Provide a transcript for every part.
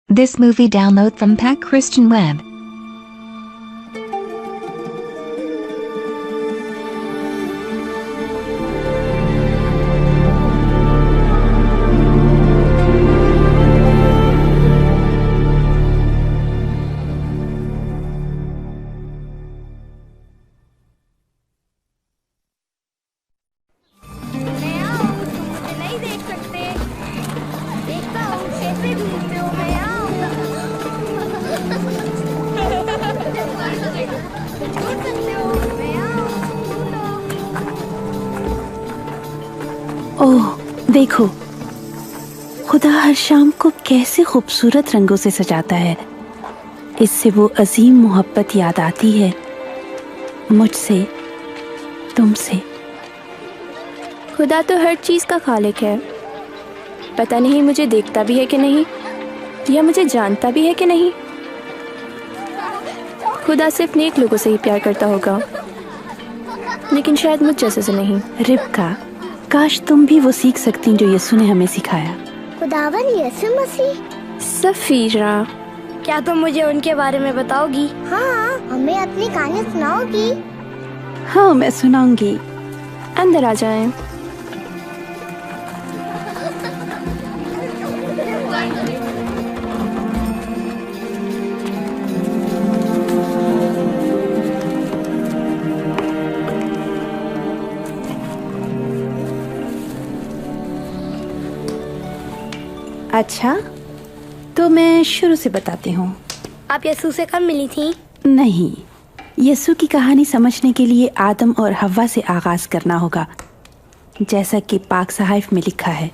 This movie download from Pack Christian Web. ओह देखो, खुदा हर शाम को कैसे खूबसूरत रंगों से सजाता है। इससे वो अजीम मोहब्बत याद आती है, मुझसे, तुमसे। खुदा तो हर चीज़ का खालिक है। पता नहीं मुझे देखता भी है कि नहीं, या मुझे जानता भी है कि नहीं। खुदा सिर्फ नेक लोगों से ही प्यार करता होगा, लेकिन शायद मुझ जैसे से नहीं। रिबका, काश तुम भी वो सीख सकती जो यीशु ने हमें सिखाया। खुदावन यीशु मसीह। सफीरा, क्या तुम मुझे उनके बारे में बताओगी? हाँ, हमें अपनी कहानी सुनाओगी? हाँ, मैं सुनाऊंगी। अंदर आ जाएं। अच्छा, तो मैं शुरू से बताती हूँ। आप यीशु से कब मिली थी? नहीं, यीशु की कहानी समझने के लिए आदम और हव्वा से आगाज करना होगा, जैसा कि पाक सहाइफ में लिखा है।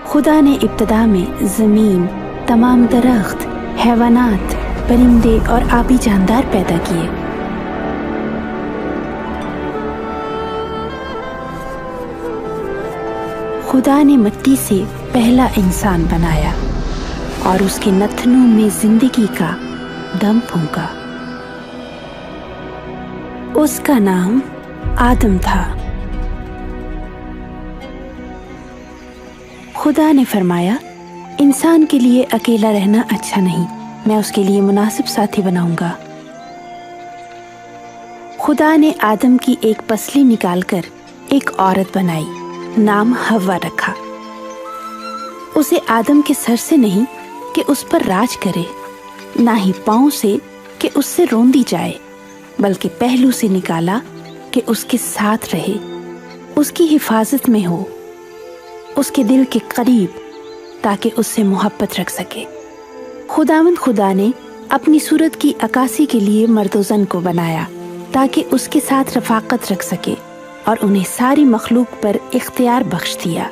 खुदा ने इब्तदा में ज़मीन, तमाम दरख्त, हैवानात, परिंदे और आबी जानदार पैदा किए। खुदा ने मिट्टी से पहला इंसान बनाया और उसके नथनों में जिंदगी का दम फूंका। उसका नाम आदम था। खुदा ने फरमाया, इंसान के लिए अकेला रहना अच्छा नहीं, मैं उसके लिए मुनासिब साथी बनाऊंगा। खुदा ने आदम की एक पसली निकालकर एक औरत बनाई, नाम हव्वा रखा। उसे आदम के सर से नहीं कि उस पर राज करे, ना ही पांव से कि उससे रोंदी जाए, बल्कि पहलू से निकाला कि उसके साथ रहे, उसकी हिफाजत में हो, उसके दिल के करीब, ताकि उससे मोहब्बत रख सके। खुदावंद खुदा ने अपनी सूरत की अक्कासी के लिए मर्दोजन को बनाया, ताकि उसके साथ रफाकत रख सके और उन्हें सारी मखलूक पर इख्तियार बख्श दिया।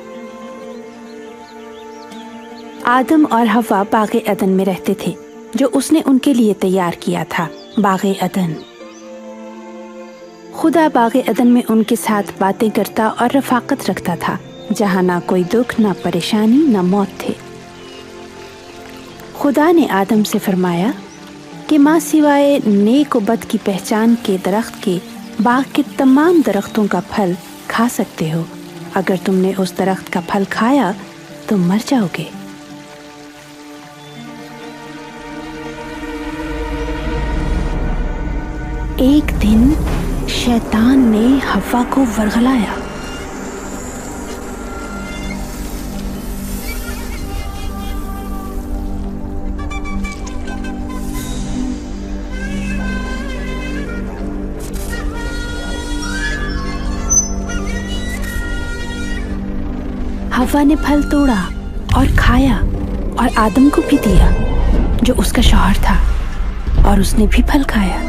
आदम और हव्वा बाग़े अदन में रहते थे, जो उसने उनके लिए तैयार किया था, बाग़े अदन। खुदा बाग़े अदन में उनके साथ बातें करता और रफाकत रखता था, जहाँ ना कोई दुख, ना परेशानी, ना मौत थे। खुदा ने आदम से फरमाया कि माँ सिवाय नेक और बद की पहचान के दरख्त के बाग के तमाम दरख्तों का फल खा सकते हो। अगर तुमने उस दरख्त का फल खाया तो मर जाओगे। एक दिन शैतान ने हव्वा को वरगलाया। हव्वा ने फल तोड़ा और खाया और आदम को भी दिया, जो उसका शौहर था, और उसने भी फल खाया।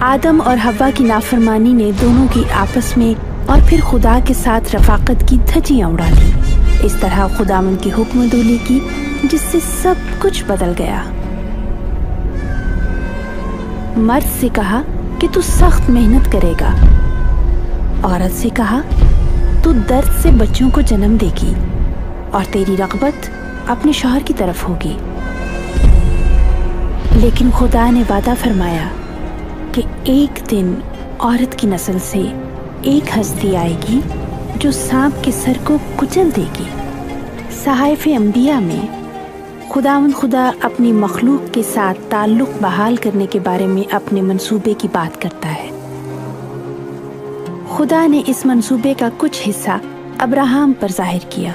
आदम और हव्वा की नाफरमानी ने दोनों की आपस में और फिर खुदा के साथ रफाकत की धज्जियां उड़ा दी। इस तरह खुदावंद की हुक्मदूली की, जिससे सब कुछ बदल गया। मर्द से कहा कि तू सख्त मेहनत करेगा, औरत से कहा तू दर्द से बच्चों को जन्म देगी और तेरी रग़बत अपने शौहर की तरफ होगी। लेकिन खुदा ने वादा फरमाया कि एक दिन औरत की नस्ल से एक हस्ती आएगी जो सांप के सर को कुचल देगी। सहाइफ़े अंबिया में खुदा अपनी मखलूक के साथ ताल्लुक़ बहाल करने के बारे में अपने मंसूबे की बात करता है। खुदा ने इस मंसूबे का कुछ हिस्सा अब्राहम पर जाहिर किया।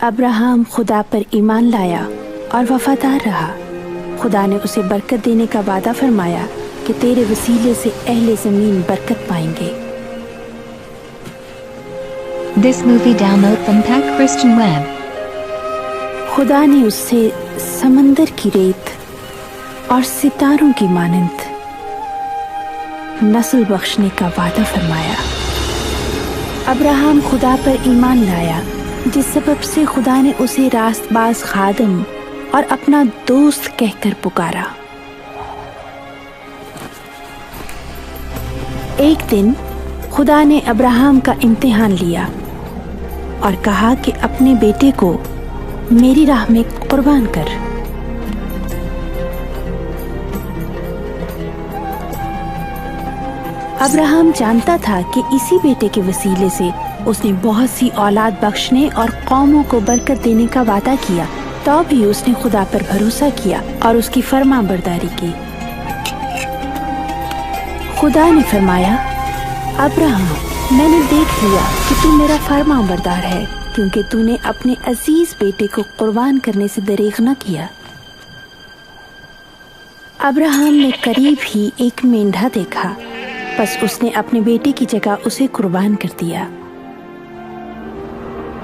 अब्राहम खुदा पर ईमान लाया और वफादार रहा। खुदा ने उसे बरकत देने का वादा फरमाया कि तेरे वसीले से अहले ज़मीन बरकत पाएंगे। This movie download from Pack Christian Web. खुदा ने उससे समंदर की रेत और सितारों की मानंद नस्ल बख्शने का वादा फरमाया। अब्राहम खुदा पर ईमान लाया, जिस सबब से खुदा ने उसे रास्तबाज खादम और अपना दोस्त कहकर पुकारा। एक दिन खुदा ने अब्राहम का इम्तिहान लिया और कहा कि अपने बेटे को मेरी राह में कुर्बान कर। अब्राहम जानता था कि इसी बेटे के वसीले से उसने बहुत सी औलाद बख्शने और कौमों को बरकत देने का वादा किया। तो भी उसने खुदा पर भरोसा किया और उसकी फरमाबरदारी की। खुदा ने फरमाया, अब्राहम, मैंने देख लिया कि तू मेरा फरमाबरदार है, क्योंकि तूने अपने अजीज बेटे को कुर्बान करने से दरेग न किया। अब्राहम ने करीब ही एक मेंढा देखा, बस उसने अपने बेटे की जगह उसे कुर्बान कर दिया।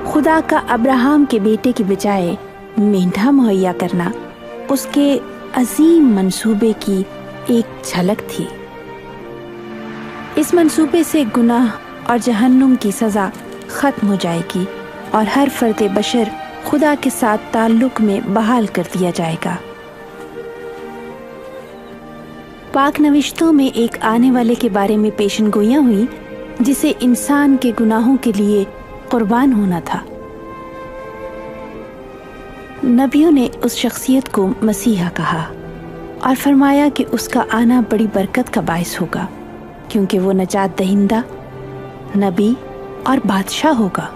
खुदा का अब्राहम के बेटे की बजाय मेंढा मुहैया करना उसके अजीम मंसूबे की एक झलक थी। इस मंसूबे से गुनाह और जहन्नुम की सज़ा ख़त्म हो जाएगी और हर फर्द बशर खुदा के साथ ताल्लुक़ में बहाल कर दिया जाएगा। पाक नविश्तों में एक आने वाले के बारे में पेशनगोइयाँ हुई, जिसे इंसान के गुनाहों के लिए कुर्बान होना था। नबियों ने उस शख्सियत को मसीहा कहा और फरमाया कि उसका आना बड़ी बरकत का बायस होगा, क्योंकि वो नजात दहिंदा, नबी और बादशाह होगा।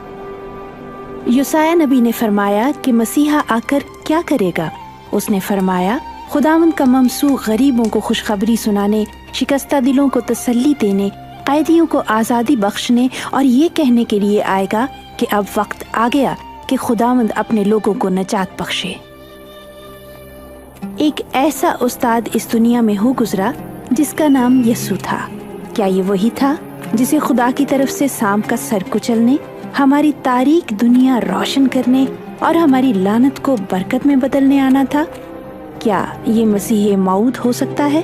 यूसाया नबी ने फरमाया कि मसीहा आकर क्या करेगा। उसने फरमाया, खुदावंद का ममसू गरीबों को खुशखबरी सुनाने, शिकस्ता दिलों को तसल्ली देने, कैदियों को आज़ादी बख्शने और ये कहने के लिए आएगा कि अब वक्त आ गया कि खुदावंद अपने लोगों को नजात बख्शे। एक ऐसा उस्ताद इस दुनिया में हो गुजरा जिसका नाम यसू था। क्या ये वही था जिसे खुदा की तरफ से सांप का सर कुचलने, हमारी तारीक दुनिया रोशन करने और हमारी लानत को बरकत में बदलने आना था? क्या ये मसीह मऊद हो सकता है?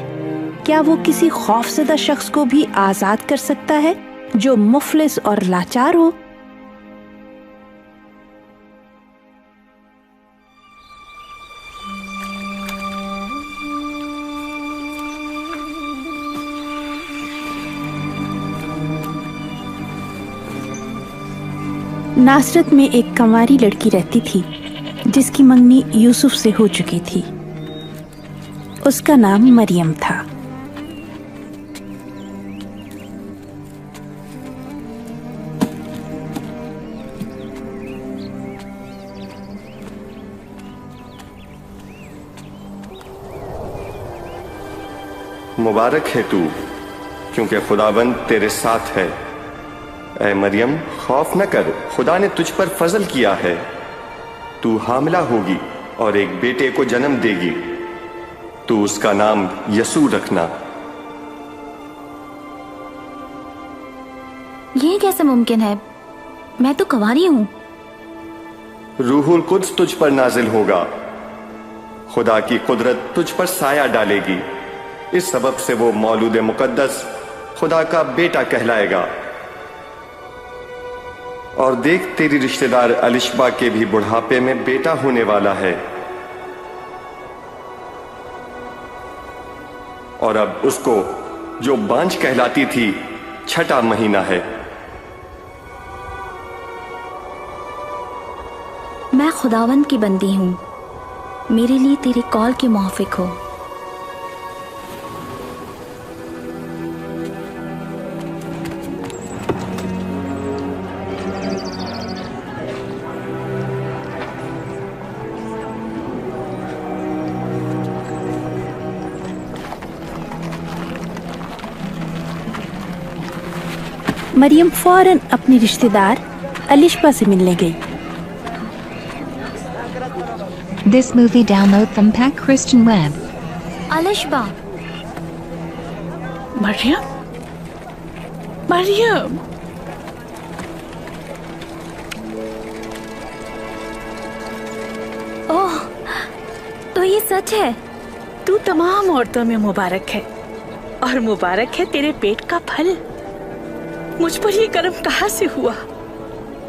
क्या वो किसी खौफज़दा शख्स को भी आज़ाद कर सकता है जो मुफलिस और लाचार हो? नासरत में एक कंवारी लड़की रहती थी जिसकी मंगनी यूसुफ से हो चुकी थी। उसका नाम मरियम था। मुबारक है तू, क्योंकि खुदावंद तेरे साथ है। ऐ मरियम, खौफ न कर, खुदा ने तुझ पर फजल किया है। तू हामिला होगी और एक बेटे को जन्म देगी। तू उसका नाम यसू रखना। ये कैसे मुमकिन है? मैं तो कंवारी हूं। रूहुल कुद्स तुझ पर नाजिल होगा। खुदा की कुदरत तुझ पर साया डालेगी। इस सबब से वो मौलूद मुकद्दस खुदा का बेटा कहलाएगा। और देख, तेरी रिश्तेदार अलिशबा के भी बुढ़ापे में बेटा होने वाला है, और अब उसको जो बांझ कहलाती थी 6वां महीना है। मैं खुदावंद की बंदी हूं, मेरे लिए तेरे कॉल के मुआफिक हो। मरियम फौरन अपनी रिश्तेदार अलिशबा से मिलने गई। This movie download from Pack Christian Web. Alishba, Maryam, Maryam. ओह, तो ये सच है। तू तमाम औरतों में मुबारक है और मुबारक है तेरे पेट का फल। मुझ पर ये करम कहाँ से हुआ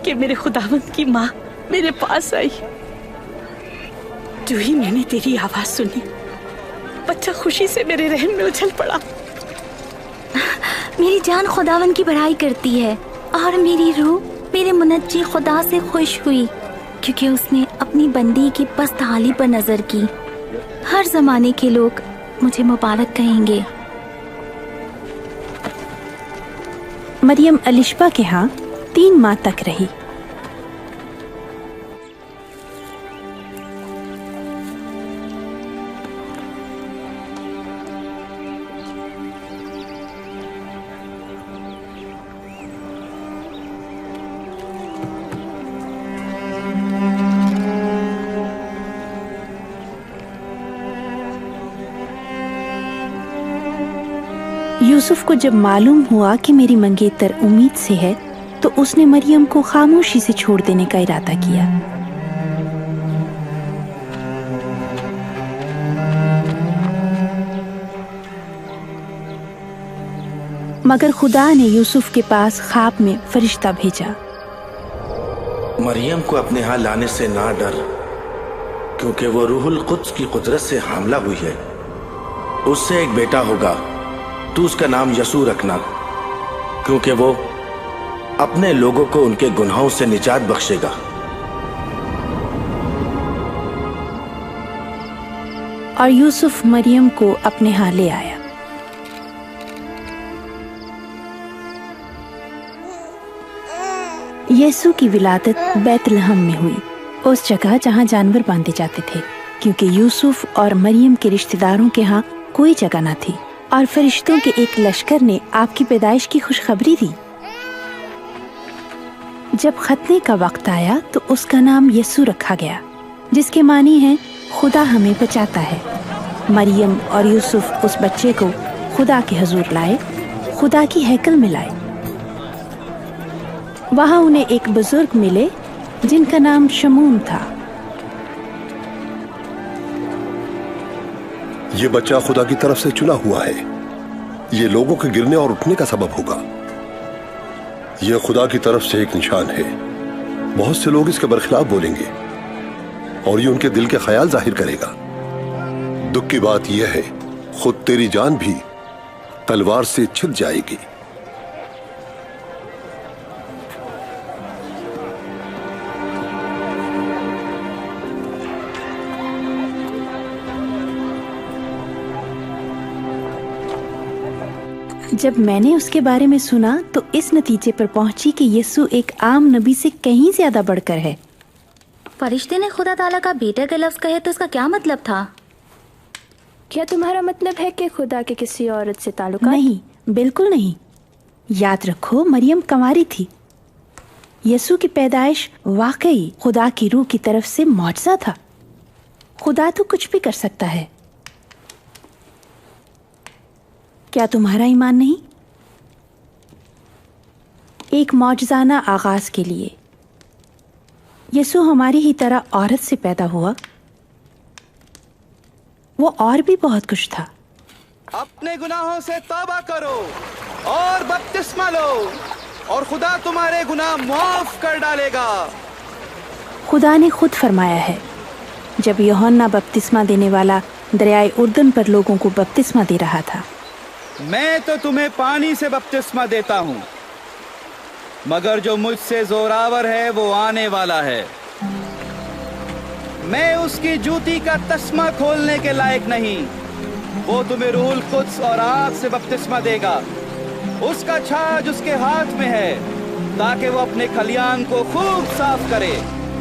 कि मेरे खुदावंद की माँ मेरे पास आई। जो ही मैंने तेरी आवाज सुनी, बच्चा खुशी से मेरे रहम में उछल पड़ा। मेरी जान खुदावन की बड़ाई करती है और मेरी रूह मेरे मुनज्जी खुदा से खुश हुई, क्योंकि उसने अपनी बंदी की पस्तहाली पर नजर की। हर जमाने के लोग मुझे मुबारक कहेंगे। मरियम अलिशबा के यहाँ 3 माह तक रही। यूसुफ को जब मालूम हुआ कि मेरी मंगेतर उम्मीद से है, तो उसने मरियम को खामोशी से छोड़ देने का इरादा किया। मगर खुदा ने यूसुफ के पास ख्वाब में फरिश्ता भेजा। मरियम को अपने यहाँ लाने से ना डर, क्योंकि वो रूहुल कुद्स की कुदरत से हामला हुई है। उससे एक बेटा होगा, तू उसका नाम यसू रखना, क्योंकि वो अपने लोगों को उनके गुनाहों से निजात बख्शेगा। और यूसुफ मरियम को अपने यहाँ ले आया। यीशु की विलादत बैतलहम में हुई, उस जगह जहाँ जानवर बांधे जाते थे, क्योंकि यूसुफ और मरियम के रिश्तेदारों के यहाँ कोई जगह न थी। और फरिश्तों के एक लश्कर ने आपकी पैदाइश की खुशखबरी दी। जब खतने का वक्त आया तो उसका नाम यसू रखा गया, जिसके मानी है खुदा हमें बचाता है। मरियम और यूसुफ उस बच्चे को खुदा के हजूर लाए, खुदा की हैकल में लाए। वहाँ उन्हें एक बुजुर्ग मिले जिनका नाम शमून था। ये बच्चा खुदा की तरफ से चुना हुआ है। ये लोगों के गिरने और उठने का सबब होगा। यह खुदा की तरफ से एक निशान है। बहुत से लोग इसके बरखिलाफ बोलेंगे और ये उनके दिल के ख्याल जाहिर करेगा। दुख की बात यह है, खुद तेरी जान भी तलवार से छिद जाएगी। जब मैंने उसके बारे में सुना तो इस नतीजे पर पहुंची कि यीशु एक आम नबी से कहीं ज्यादा बढ़कर है। फरिश्ते ने खुदा ताला का बेटा का लफ्ज कहे तो इसका क्या मतलब था? क्या तुम्हारा मतलब है कि खुदा के किसी औरत से ताल्लुकात? नहीं, बिल्कुल नहीं। याद रखो, मरियम कंवारी थी। यीशु की पैदाइश वाकई खुदा की रूह की तरफ से मौजज़ा था। खुदा तो कुछ भी कर सकता है। क्या तुम्हारा ईमान नहीं? एक मौजज़ाना आगाज के लिए यीशु हमारी ही तरह औरत से पैदा हुआ। वो और भी बहुत कुछ था। अपने गुनाहों से तौबा करो और बपतिस्मा लो और खुदा तुम्हारे गुनाह माफ कर डालेगा। खुदा ने खुद फरमाया है, जब यूहन्ना बपतिस्मा देने वाला दरियाए उर्दन पर लोगों को बपतिस्मा दे रहा था, मैं तो तुम्हें पानी से बपतिस्मा देता हूँ, मगर जो मुझसे जोरावर है वो आने वाला है। मैं उसकी जूती का तस्मा खोलने के लायक नहीं। वो तुम्हें रूहुल कुद्स और आग से बपतिस्मा देगा। उसका छाज उसके हाथ में है, ताकि वो अपने खलियान को खूब साफ करे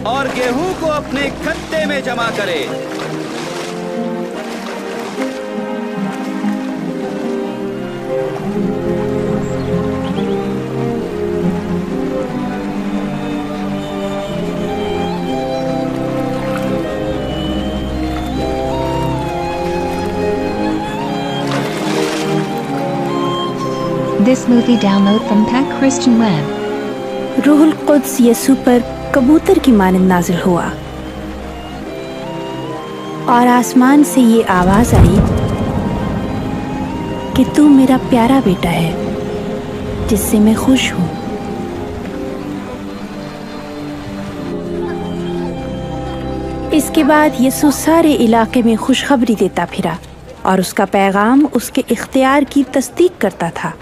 और गेहूं को अपने खत्ते में जमा करे। this movie download from Pack Christian Web. रूहुल कुद्स यसू पर कबूतर की मानंद नाजिल हुआ और आसमान से ये आवाज आई कि तू मेरा प्यारा बेटा है जिससे मैं खुश हूं। इसके बाद यसू सारे इलाके में खुशखबरी देता फिरा और उसका पैगाम उसके इख्तियार की तस्दीक करता था।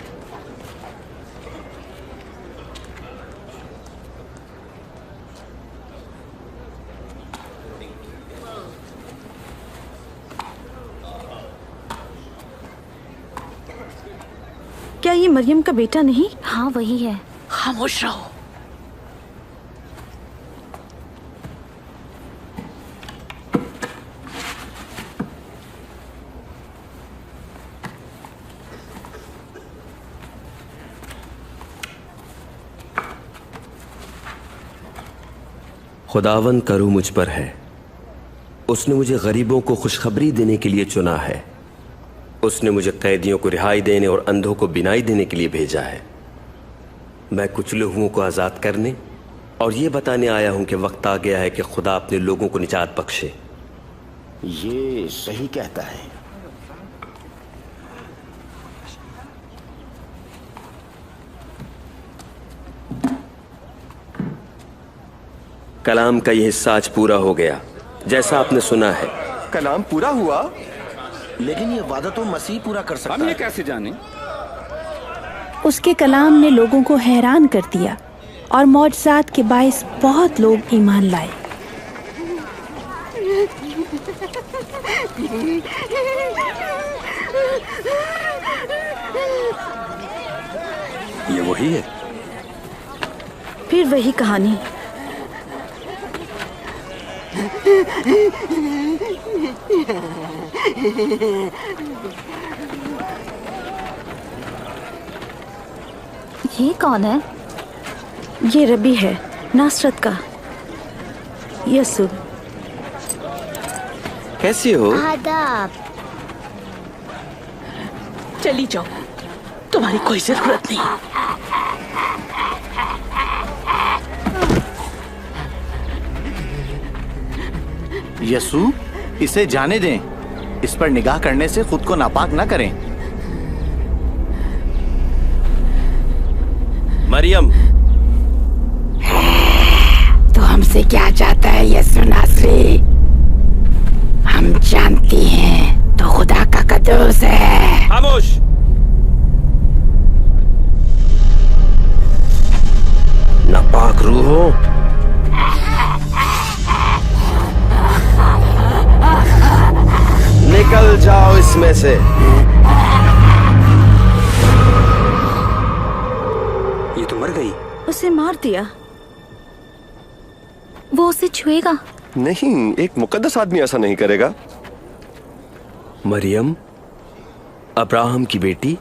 क्या ये मरियम का बेटा नहीं? हाँ वही है। खामोश रहो। खुदावन का रूह मुझ पर है। उसने मुझे गरीबों को खुशखबरी देने के लिए चुना है। उसने मुझे कैदियों को रिहाई देने और अंधों को बिनाई देने के लिए भेजा है। मैं कुचले हुओं को आज़ाद करने और ये बताने आया हूं कि वक्त आ गया है कि खुदा अपने लोगों को निजात बख्शे। ये सही कहता है। कलाम का यह हिस्सा आज पूरा हो गया जैसा आपने सुना है। कलाम पूरा हुआ, लेकिन ये वादा तो मसीह पूरा कर सकता है। हम ये कैसे जाने? उसके कलाम ने लोगों को हैरान कर दिया और मौजज़ात के बाइस बहुत लोग ईमान लाए। ये वही है। फिर वही कहानी। ये कौन है? ये रबी है, नासरत का, यसु। कैसी हो? आदाब। चली जाओ, तुम्हारी कोई जरूरत नहीं। यसू, इसे जाने दें। इस पर निगाह करने से खुद को नापाक न करें। मरियम, तो हमसे क्या चाहता है यसु नासरी? हम जानती हैं तो खुदा का कदूस है। खामोश। नापाक रूहों, निकल जाओ इसमें से। ये तो मर गई। उसे मार दिया। वो उसे छुएगा? नहीं, एक मुकद्दस आदमी ऐसा नहीं करेगा। मरियम, अब्राहम की बेटी,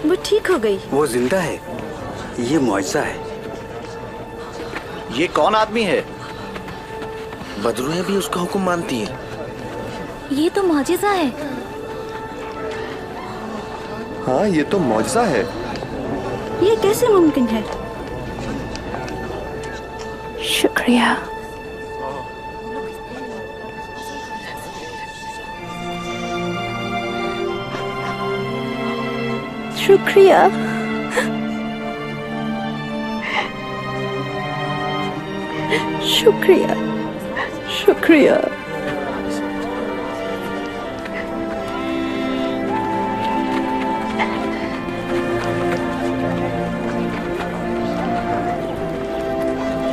वो ठीक हो गई। वो जिंदा है। ये मुआजिज़ा है। ये कौन आदमी है? बदरूहें भी उसका हुक्म मानती हैं। ये तो मौजिज़ा है। हाँ, ये तो मौजज़ा है। ये कैसे मुमकिन है? शुक्रिया। शुक्रिया। शुक्रिया। शुक्रिया।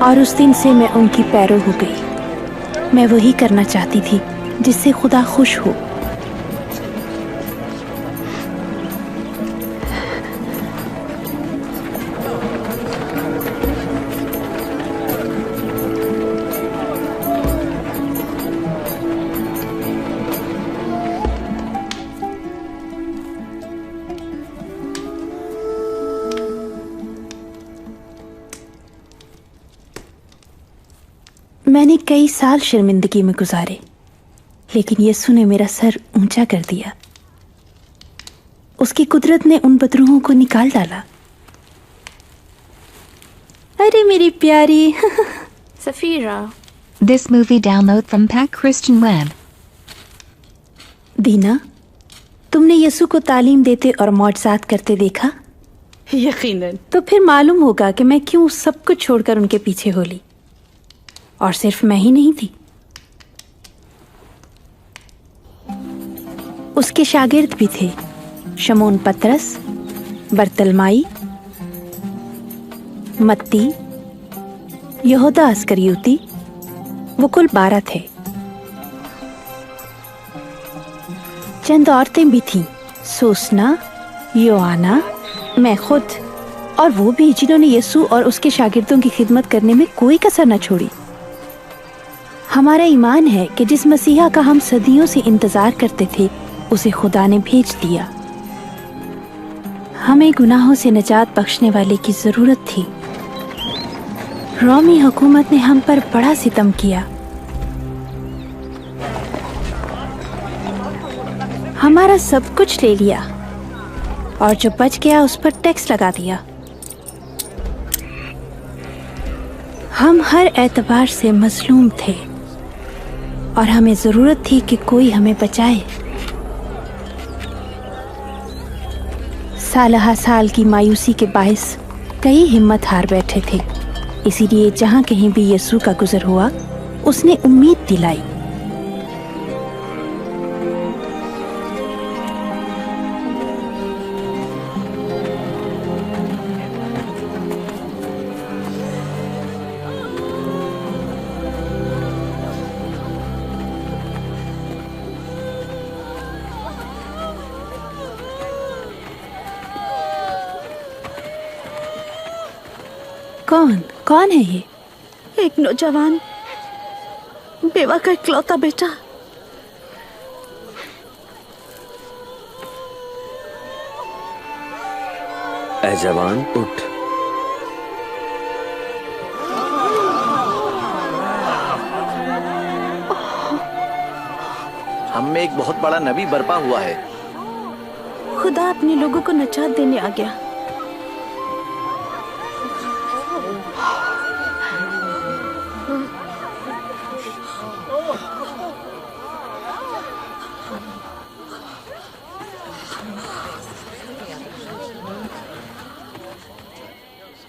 और उस दिन से मैं उनकी पैरों हो गई। मैं वही करना चाहती थी जिससे खुदा खुश हो। मैंने कई साल शर्मिंदगी में गुजारे, लेकिन यीशु ने मेरा सर ऊंचा कर दिया। उसकी कुदरत ने उन बदरूहों को निकाल डाला। अरे मेरी प्यारी Safira. This movie download from Pack Christian Web. दीना, तुमने यीशु को तालीम देते और मौजज़ात करते देखा? यकीनन। तो फिर मालूम होगा कि मैं क्यों सब कुछ छोड़कर उनके पीछे हो ली। और सिर्फ मैं ही नहीं थी, उसके शागिर्द भी थे। शमौन पतरस, बरतलमाई, मत्ती, यहूदा अस्करियोती, वो कुल 12 थे। चंद औरतें भी थीं, सोसना, योआना, मैं खुद, और वो भी जिन्होंने यीशु और उसके शागिर्दों की खिदमत करने में कोई कसर न छोड़ी। हमारा ईमान है कि जिस मसीहा का हम सदियों से इंतजार करते थे, उसे खुदा ने भेज दिया। हमें गुनाहों से निजात बख्शने वाले की जरूरत थी। रोमी हुकूमत ने हम पर बड़ा सितम किया। हमारा सब कुछ ले लिया और जो बच गया उस पर टैक्स लगा दिया। हम हर एतबार से मजलूम थे और हमें जरूरत थी कि कोई हमें बचाए। सालहा साल की मायूसी के बाइस कई हिम्मत हार बैठे थे। इसीलिए जहां कहीं भी यीशु का गुजर हुआ, उसने उम्मीद दिलाई। कौन है ये? एक नौजवान, बेवा का इकलौता बेटा। ऐ जवान, उठ। हम में एक बहुत बड़ा नबी बरपा हुआ है। खुदा अपने लोगों को नजात देने आ गया।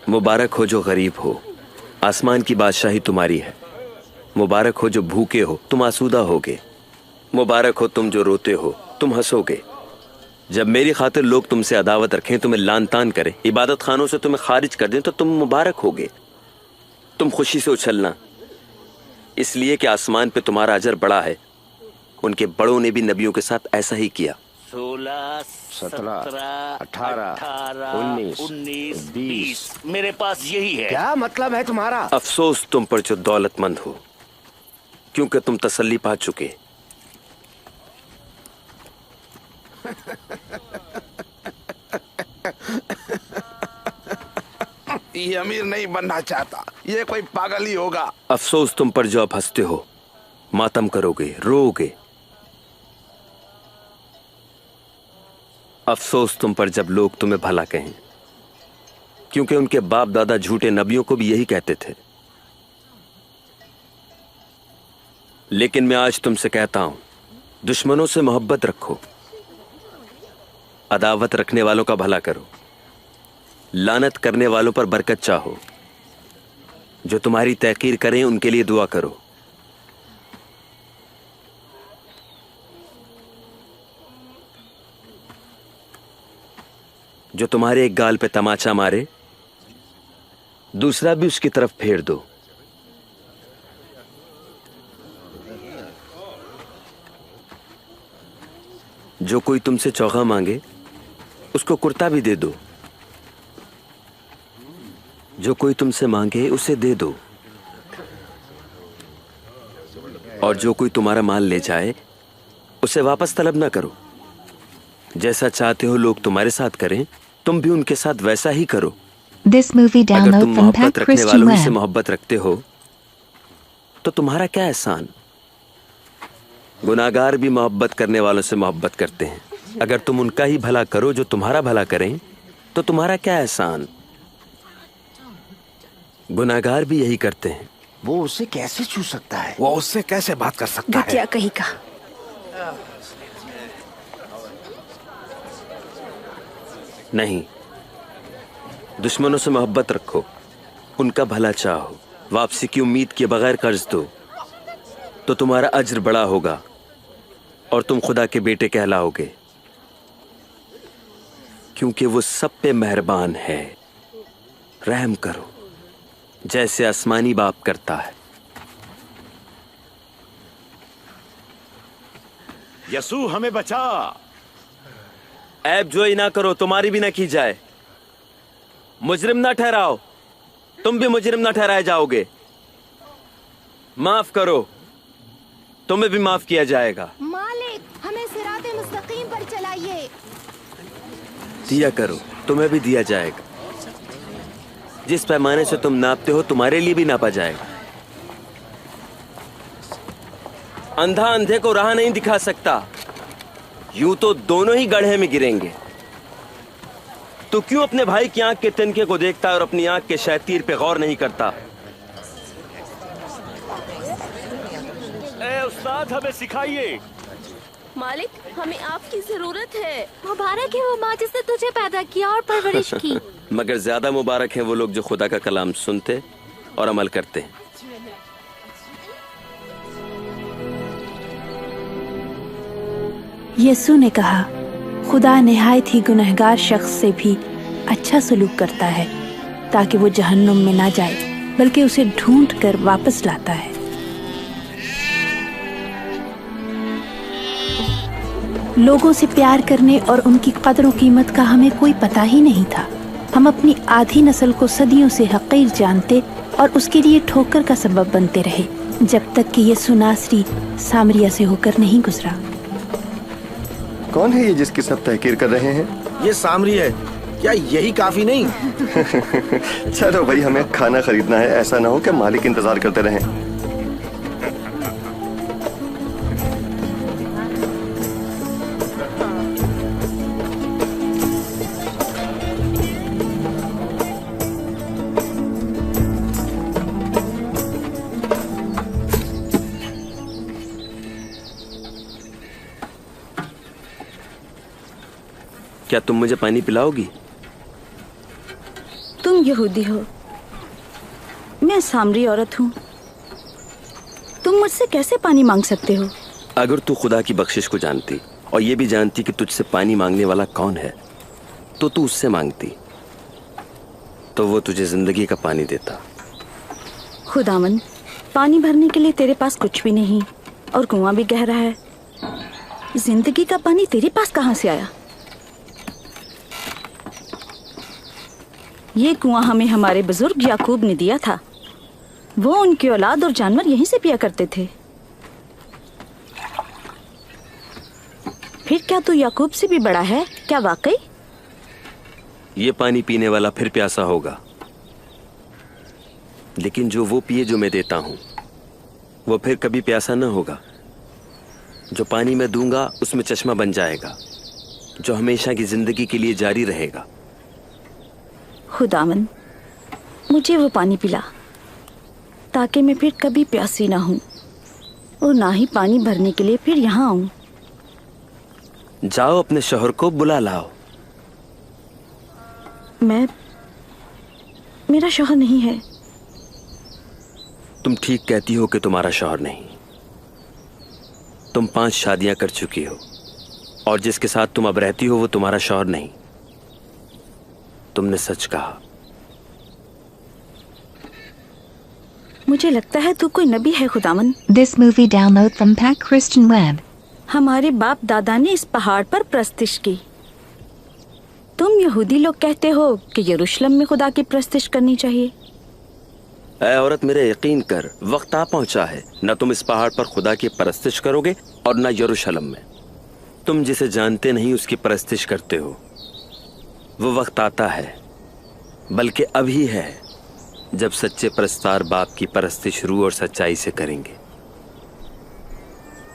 मुबारक हो जो गरीब हो, आसमान की बादशाही तुम्हारी है। मुबारक हो जो भूखे हो, तुम आसूदा होगे। मुबारक हो तुम जो रोते हो, तुम हंसोगे। जब मेरी खातिर लोग तुमसे अदावत रखें, तुम्हें लान तान करें, इबादत खानों से तुम्हें खारिज कर दें, तो तुम मुबारक होगे। तुम खुशी से उछलना, इसलिए कि आसमान पे तुम्हारा अजर बड़ा है। उनके बड़ों ने भी नबियों के साथ ऐसा ही किया। 16, 17, 18, 19, 20। मेरे पास यही है। क्या मतलब है तुम्हारा? अफसोस तुम पर जो दौलतमंद हो, क्योंकि तुम तसल्ली पा चुके। ये अमीर नहीं बनना चाहता, ये कोई पागल ही होगा। अफसोस तुम पर जो अब हंसते हो, मातम करोगे, रोओगे। अफसोस तुम पर जब लोग तुम्हें भला कहें, क्योंकि उनके बाप दादा झूठे नबियों को भी यही कहते थे। लेकिन मैं आज तुमसे कहता हूं, दुश्मनों से मोहब्बत रखो, अदावत रखने वालों का भला करो, लानत करने वालों पर बरकत चाहो, जो तुम्हारी तहकीर करें उनके लिए दुआ करो। जो तुम्हारे एक गाल पे तमाचा मारे, दूसरा भी उसकी तरफ फेर दो। जो कोई तुमसे चौखा मांगे, उसको कुर्ता भी दे दो। जो कोई तुमसे मांगे, उसे दे दो। और जो कोई तुम्हारा माल ले जाए, उसे वापस तलब ना करो। जैसा चाहते हो लोग तुम्हारे साथ करें, तुम भी उनके साथ वैसा ही करो। This movie अगर download तुम from मोहब्बत Pack रखने Christian वालों ही से Web. मोहब्बत रखते हो, तो तुम्हारा क्या एहसान। गुनाहगार भी मोहब्बत करने वालों से मोहब्बत करते हैं। अगर तुम उनका ही भला करो जो तुम्हारा भला करें तो तुम्हारा क्या एहसान। गुनाहगार भी यही करते हैं। वो उससे कैसे छू सकता है? वो उससे कैसे बात कर सकता है? घटिया कहीं का। नहीं, दुश्मनों से मोहब्बत रखो, उनका भला चाहो, वापसी की उम्मीद किए बगैर कर्ज दो, तो तुम्हारा अज्र बड़ा होगा और तुम खुदा के बेटे कहलाओगे, क्योंकि वो सब पे मेहरबान है। रहम करो जैसे आसमानी बाप करता है। यसू हमें बचा। ऐब जोई ना करो, तुम्हारी भी ना की जाए। मुजरिम ना ठहराओ, तुम भी मुजरिम ना ठहराए जाओगे। माफ करो, तुम्हें भी माफ किया जाएगा। मालिक, हमें सिराते मुस्तकीम पर चलाइए। दिया करो, तुम्हें भी दिया जाएगा। जिस पैमाने से तुम नापते हो तुम्हारे लिए भी नापा जाएगा। अंधा अंधे को राह नहीं दिखा सकता, यूं तो दोनों ही गड्ढे में गिरेंगे। तो क्यों अपने भाई की आंख के तिनके को देखता है और अपनी आंख के शैतीर पे गौर नहीं करता। ए उस्ताद, हमें सिखाइए। मालिक, हमें आपकी जरूरत है। मुबारक है वो माँ जिसने तुझे पैदा किया और परवरिश की। मगर ज्यादा मुबारक हैं वो लोग जो खुदा का कलाम सुनते और अमल करते हैं। यीशु ने कहा, खुदा निहायत ही गुनहगार शख्स से भी अच्छा सलूक करता है, ताकि वो जहन्नुम में ना जाए, बल्कि उसे ढूंढ कर वापस लाता है। लोगों से प्यार करने और उनकी कदर और कीमत का हमें कोई पता ही नहीं था। हम अपनी आधी नस्ल को सदियों से हकीर जानते और उसके लिए ठोकर का सबब बनते रहे, जब तक कि यीशु नासरी सामरिया से होकर नहीं गुजरा। कौन है ये जिसकी सब तहकीर कर रहे हैं? ये सामरी है। क्या यही काफी नहीं? चलो भाई, हमें खाना खरीदना है, ऐसा ना हो कि मालिक इंतजार करते रहें। क्या तुम मुझे पानी पिलाओगी? तुम यहूदी हो, मैं सामरी औरत हूँ। तुम मुझसे कैसे पानी मांग सकते हो? अगर तू खुदा की बख्शिश को जानती और ये भी जानती कि तुझसे पानी मांगने वाला कौन है, तो तू उससे मांगती, तो वो तुझे जिंदगी का पानी देता। खुदावन, पानी भरने के लिए तेरे पास कुछ भी नहीं और कुआं भी गहरा है। जिंदगी का पानी तेरे पास कहाँ से आया? ये कुआं हमें हमारे बुजुर्ग याकूब ने दिया था। वो, उनकी औलाद और जानवर यहीं से पिया करते थे। फिर क्या तू याकूब से भी बड़ा है? क्या वाकई? ये पानी पीने वाला फिर प्यासा होगा, लेकिन जो वो पिए जो मैं देता हूं, वो फिर कभी प्यासा न होगा। जो पानी मैं दूंगा उसमें चश्मा बन जाएगा, जो हमेशा की जिंदगी के लिए जारी रहेगा। खुदावन, मुझे वो पानी पिला, ताकि मैं फिर कभी प्यासी ना हूं और ना ही पानी भरने के लिए फिर यहाँ आऊं। जाओ, अपने शौहर को बुला लाओ। मेरा शौहर नहीं है। तुम ठीक कहती हो कि तुम्हारा शौहर नहीं। तुम 5 शादियां कर चुकी हो और जिसके साथ तुम अब रहती हो वो तुम्हारा शौहर नहीं। तुमने सच कहा। मुझे लगता है तू कोई नबी है खुदावन। This movie download from Pack Christian Web. हमारे बाप दादा ने इस पहाड़ पर प्रस्तिश की। तुम यहूदी लोग कहते हो कि यरूशलेम में खुदा की प्रस्तिश करनी चाहिए। ऐ औरत, मेरे यकीन कर, वक्त आ पहुंचा है। न तुम इस पहाड़ पर खुदा की परस्तिश करोगे और न यरूशलेम में। तुम जिसे जानते नहीं उसकी परस्तिश करते हो। वो वक्त आता है, बल्कि अभी है, जब सच्चे परस्तार बाप की परस्तिश रूह और सच्चाई से करेंगे,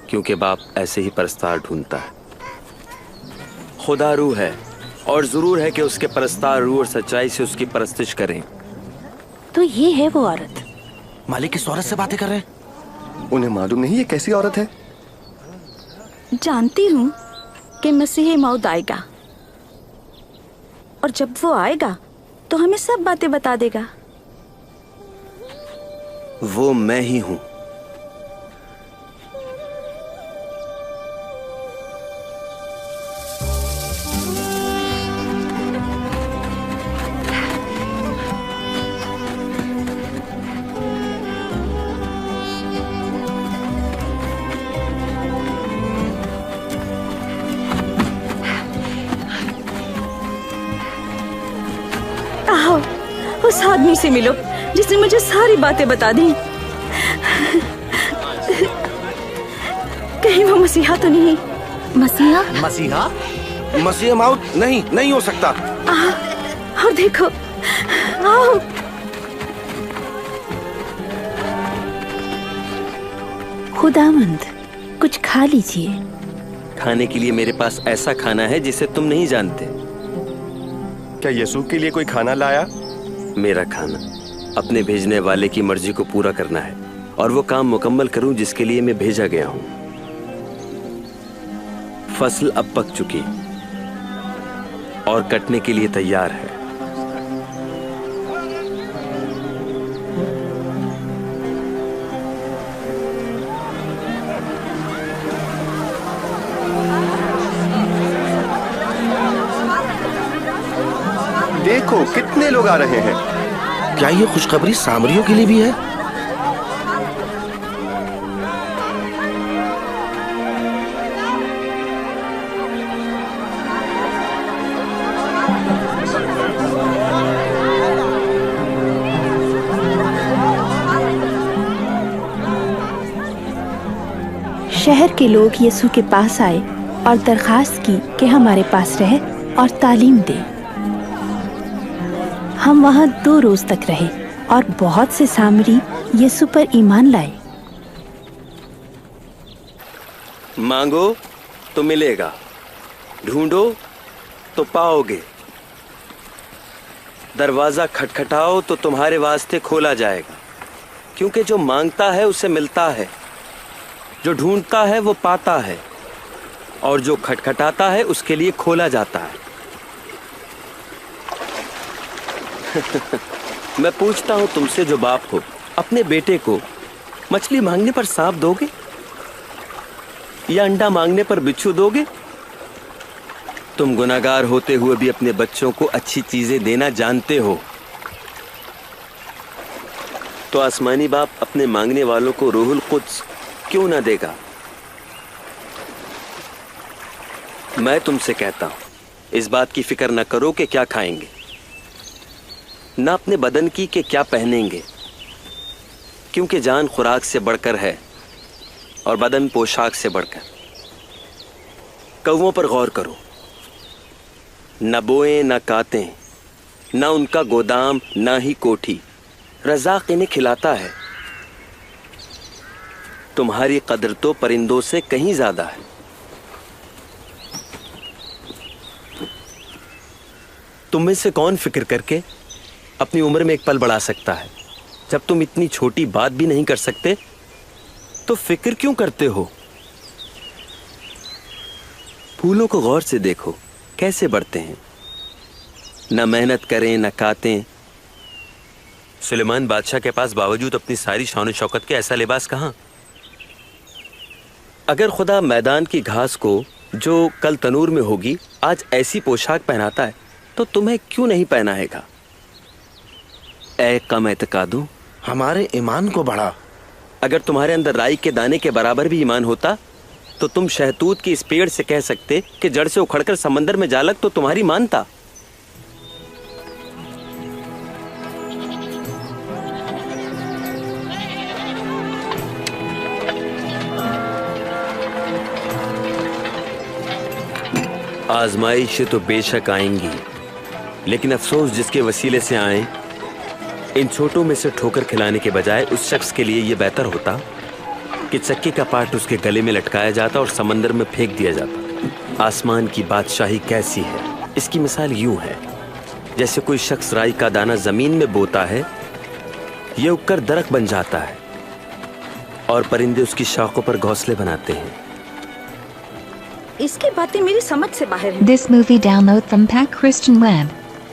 क्योंकि बाप ऐसे ही परस्तार ढूंढता है। खुदा रूह है और जरूर है कि उसके परस्तार रूह और सच्चाई से उसकी परस्तिश करें। तो ये है वो औरत। मालिक किस औरत से बातें कर रहे हैं? उन्हें मालूम नहीं ये कैसी औरत है? जानती हूँ कि मसीह मौद आएगा, और जब वो आएगा तो हमें सब बातें बता देगा। वो मैं ही हूं। आओ, उस आदमी से मिलो जिसने मुझे सारी बातें बता दी। कहीं वो मसीहा तो नहीं? मसीहा? मसीहा? मसीह मौत नहीं हो सकता। और देखो, आओ। खुदावंद, कुछ खा लीजिए। खाने के लिए मेरे पास ऐसा खाना है जिसे तुम नहीं जानते। क्या यीशु के लिए कोई खाना लाया? मेरा खाना अपने भेजने वाले की मर्जी को पूरा करना है और वो काम मुकम्मल करूं जिसके लिए मैं भेजा गया हूं। फसल अब पक चुकी और कटने के लिए तैयार है। देखो कितने लोग आ रहे हैं। क्या ये खुशखबरी सामरियों के लिए भी है? शहर के लोग यीशु के पास आए और दरखास्त की कि हमारे पास रहे और तालीम दे। हम वहाँ 2 रोज तक रहे और बहुत से सामरी यीशु पर ईमान लाए। मांगो तो मिलेगा, ढूंढो तो पाओगे, दरवाजा खटखटाओ तो तुम्हारे वास्ते खोला जाएगा। क्योंकि जो मांगता है उसे मिलता है, जो ढूंढता है वो पाता है, और जो खटखटाता है उसके लिए खोला जाता है। मैं पूछता हूं तुमसे जो बाप हो, अपने बेटे को मछली मांगने पर सांप दोगे या अंडा मांगने पर बिच्छू दोगे? तुम गुनाहगार होते हुए भी अपने बच्चों को अच्छी चीजें देना जानते हो, तो आसमानी बाप अपने मांगने वालों को रूहुल कुद्स क्यों ना देगा? मैं तुमसे कहता हूं, इस बात की फिक्र न करो कि क्या खाएंगे, न अपने बदन की कि क्या पहनेंगे, क्योंकि जान खुराक से बढ़कर है और बदन पोशाक से बढ़कर। कौवों पर गौर करो, न बोएं न कातें, न उनका गोदाम न ही कोठी, रज़ाक इन्हें खिलाता है। तुम्हारी कदर तो परिंदों से कहीं ज्यादा है। तुम में से कौन फिक्र करके अपनी उम्र में एक पल बढ़ा सकता है? जब तुम इतनी छोटी बात भी नहीं कर सकते तो फिक्र क्यों करते हो? फूलों को गौर से देखो, कैसे बढ़ते हैं, न मेहनत करें न कातें। सुलेमान बादशाह के पास बावजूद अपनी सारी शान और शौकत के ऐसा लिबास कहाँ? अगर खुदा मैदान की घास को जो कल तनूर में होगी आज ऐसी पोशाक पहनाता है तो तुम्हें क्यों नहीं पहनाएगा? ऐ कम एतकादो, हमारे ईमान को बढ़ा। अगर तुम्हारे अंदर राई के दाने के बराबर भी ईमान होता तो तुम शहतूत की इस पेड़ से कह सकते कि जड़ से उखड़कर समंदर में जालक तो तुम्हारी मानता। आजमाइशें तो बेशक आएंगी, लेकिन अफसोस जिसके वसीले से आए इन छोटों में से ठोकर खिलाने के बजाय उस शख्स के लिए यह बेहतर होता कि चक्के का पार्ट उसके गले में लटकाया जाता और समंदर में फेंक दिया जाता। आसमान की बादशाही कैसी है, इसकी मिसाल यूं है जैसे कोई शख्स राई का दाना जमीन में बोता है, यह उगकर दरख्त बन जाता है और परिंदे उसकी शाखों पर घोंसले बनाते हैं। इसकी बातें मेरी समझ से बाहर हैं। This movie download from Pack Christian Web.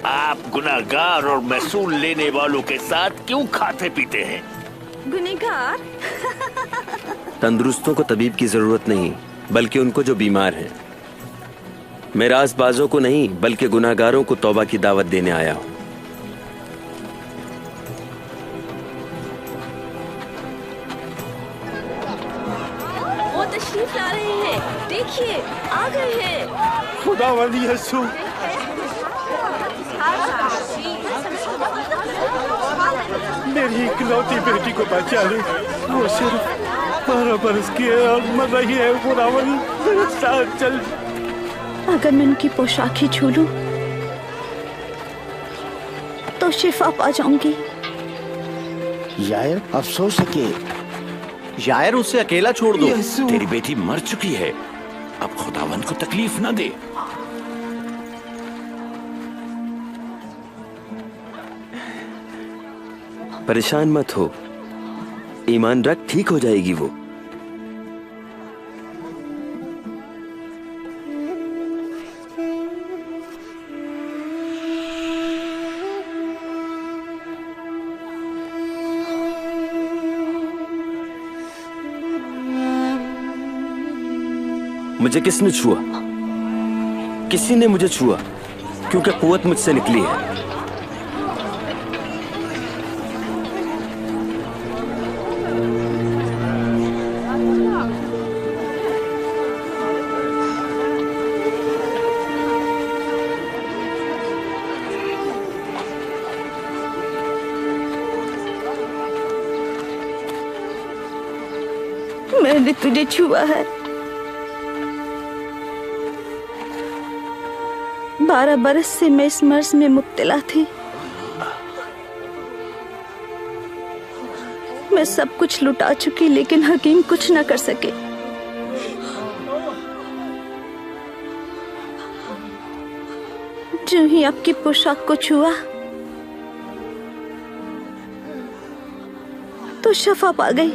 आप गुनाहगार और महसूल लेने वालों के साथ क्यों खाते पीते हैं? गुनहगार? तंदुरुस्तों को तबीब की जरूरत नहीं, बल्कि उनको जो बीमार हैं। मैं राज़बाजों को नहीं बल्कि गुनाहगारों को तौबा की दावत देने आया हूं। वो तशरीफ ला रहे हैं, देखिए आ गए हैं। खुदावंद यीशु, मेरी इकलौती बेटी को बचा ले। वो सिर्फ 12 बरस की है और मर रही है। खुदावंद मेरे साथ चल। अगर मैं उनकी पोशाक ही छू लूं तो शिफा पा जाऊंगी। यायर अफसोस है कि यायर उसे अकेला छोड़ दो। तेरी बेटी मर चुकी है, अब खुदावंद को तकलीफ न दे। परेशान मत हो, ईमान रख, ठीक हो जाएगी वो। मुझे किसने छुआ? किसी ने मुझे छुआ, क्योंकि कुव्वत मुझसे निकली है। मैंने तुझे छुआ है। 12 बरस से मैं इस मर्ज में मुब्तला थी। मैं सब कुछ लुटा चुकी, लेकिन हकीम कुछ न कर सके। जो ही आपकी पोशाक को छुआ तो शफा पा गई।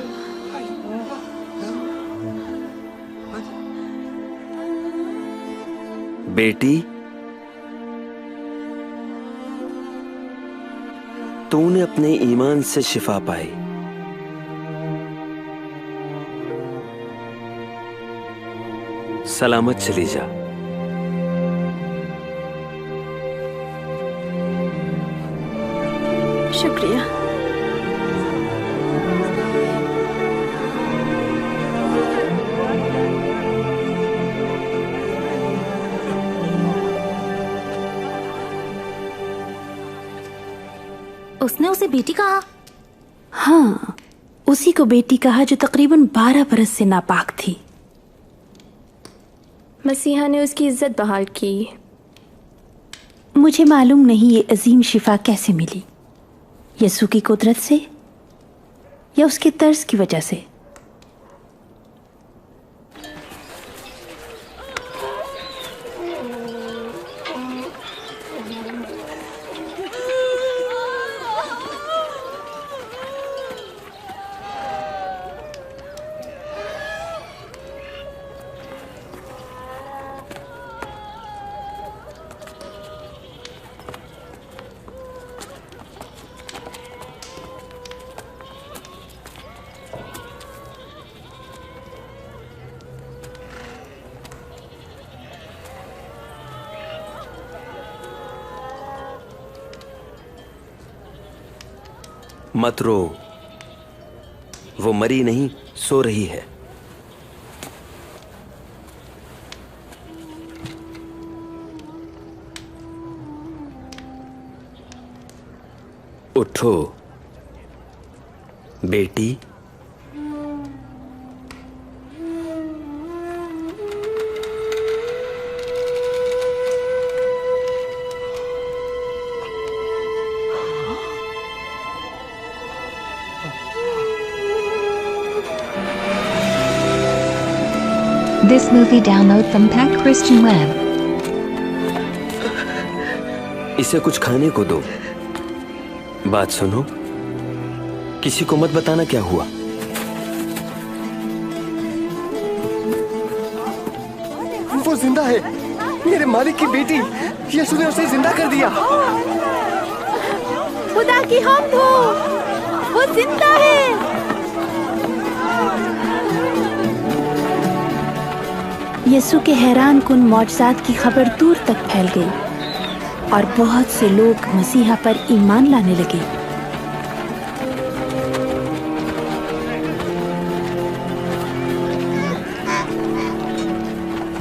बेटी, तूने अपने ईमान से शिफा पाई। सलामत चली जा। शुक्रिया। उसने उसे बेटी कहा? हाँ, उसी को बेटी कहा जो तकरीबन 12 बरस से नापाक थी। मसीहा ने उसकी इज्जत बहाल की। मुझे मालूम नहीं ये अजीम शिफा कैसे मिली, यसू की कुदरत से या उसके तर्ज की वजह से। मत रो, वो मरी नहीं, सो रही है। उठो बेटी। This movie download from Pack Christian Web. इसे कुछ खाने को दो। बात सुनो, किसी को मत बताना क्या हुआ। वो जिंदा है, मेरे मालिक की बेटी। यीशु ने उसे जिंदा कर दिया। खुदा की हम्द हो, वो जिंदा है। यीशु के हैरान कुन मौजज़ात की खबर दूर तक फैल गई और बहुत से लोग मसीहा पर ईमान लाने लगे।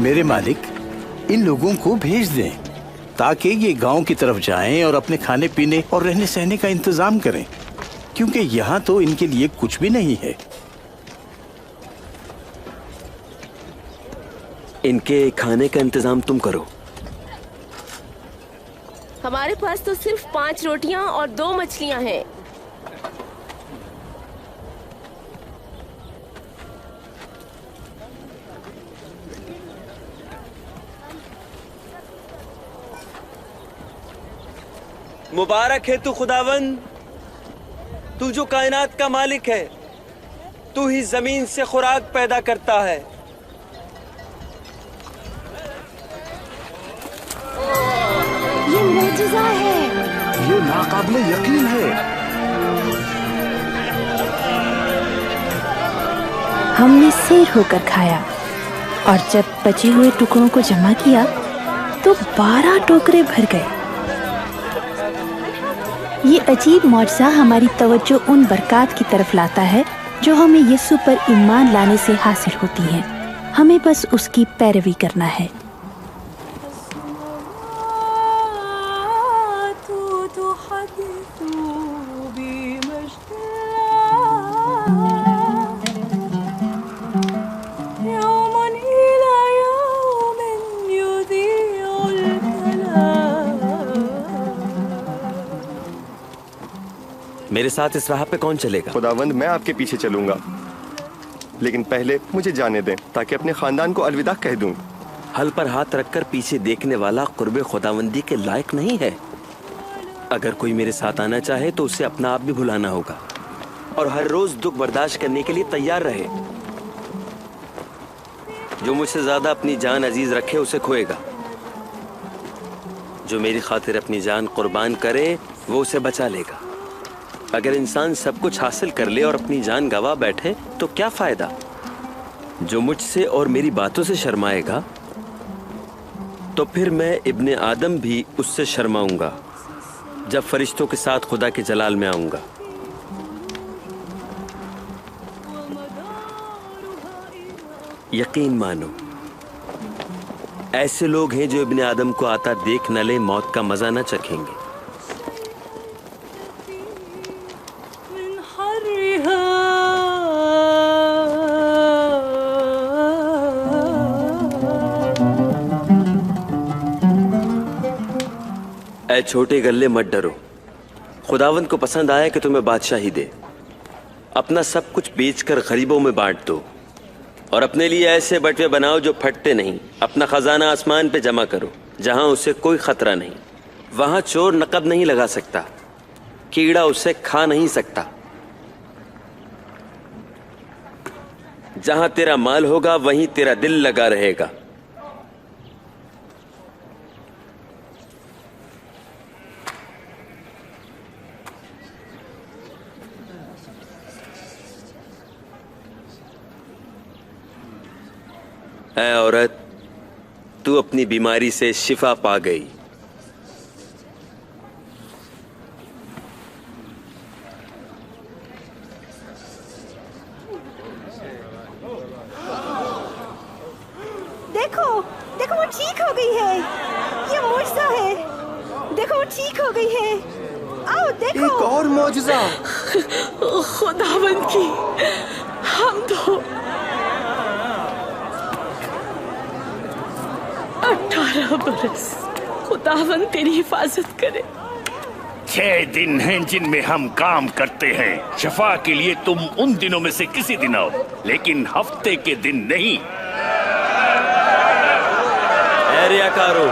मेरे मालिक, इन लोगों को भेज दें ताकि ये गांव की तरफ जाएं और अपने खाने पीने और रहने सहने का इंतजाम करें, क्योंकि यहाँ तो इनके लिए कुछ भी नहीं है। इनके खाने का इंतजाम तुम करो। हमारे पास तो सिर्फ 5 रोटियां और 2 मछलियां हैं। मुबारक है तू खुदावन, तू जो कायनात का मालिक है। तू ही जमीन से खुराक पैदा करता है। ये मुआजिजा है। ये नाकाबिले यकीन है। हमने सैर होकर खाया और जब बचे हुए टुकड़ों को जमा किया तो 12 टोकरे भर गए। ये अजीब मौजज़ा हमारी तवज्जो उन बरक़ात की तरफ लाता है जो हमें यीशु पर ईमान लाने से हासिल होती हैं। हमें बस उसकी पैरवी करना है। मेरे साथ इस राह पे कौन चलेगा? खुदावंद, मैं आपके पीछे चलूंगा, लेकिन पहले मुझे जाने दें ताकि अपने खानदान को अलविदा कह दूं। हल पर हाथ रखकर पीछे देखने वाला कुर्बे खुदावंदी के लायक नहीं है। अगर कोई मेरे साथ आना चाहे तो उसे अपना आप भी भुलाना होगा और हर रोज दुख बर्दाश्त करने के लिए तैयार रहे। जो मुझसे ज्यादा अपनी जान अजीज रखे उसे खोएगा। जो मेरी खातिर अपनी जान कुर्बान करे वो उसे बचा लेगा। अगर इंसान सब कुछ हासिल कर ले और अपनी जान गवा बैठे तो क्या फायदा? जो मुझसे और मेरी बातों से शर्माएगा तो फिर मैं इब्ने आदम भी उससे शर्माऊंगा जब फरिश्तों के साथ खुदा के जलाल में आऊंगा। यकीन मानो, ऐसे लोग हैं जो इब्ने आदम को आता देख न ले मौत का मजा न चखेंगे। ऐ छोटे गल्ले मत डरो। खुदावंद को पसंद आया कि तुम्हें बादशाही दे। अपना सब कुछ बेचकर गरीबों में बांट दो और अपने लिए ऐसे बटवे बनाओ जो फटते नहीं। अपना खजाना आसमान पे जमा करो जहां उसे कोई खतरा नहीं। वहां चोर नकद नहीं लगा सकता, कीड़ा उसे खा नहीं सकता। जहां तेरा माल होगा वहीं तेरा दिल लगा रहेगा। ऐ औरत, तू अपनी बीमारी से शिफा पा गई। देखो, देखो वो ठीक हो गई है। ये मुआजिजा है। देखो वो ठीक हो गई है। आओ देखो। एक और मुआजिजा। खुदावंद की हम तो 18 बरस। खुदावंद तेरी हिफाजत करे। 6 दिन हैं जिनमें हम काम करते हैं। शफा के लिए तुम उन दिनों में से किसी दिन आओ, लेकिन हफ्ते के दिन नहीं। रियाकारो,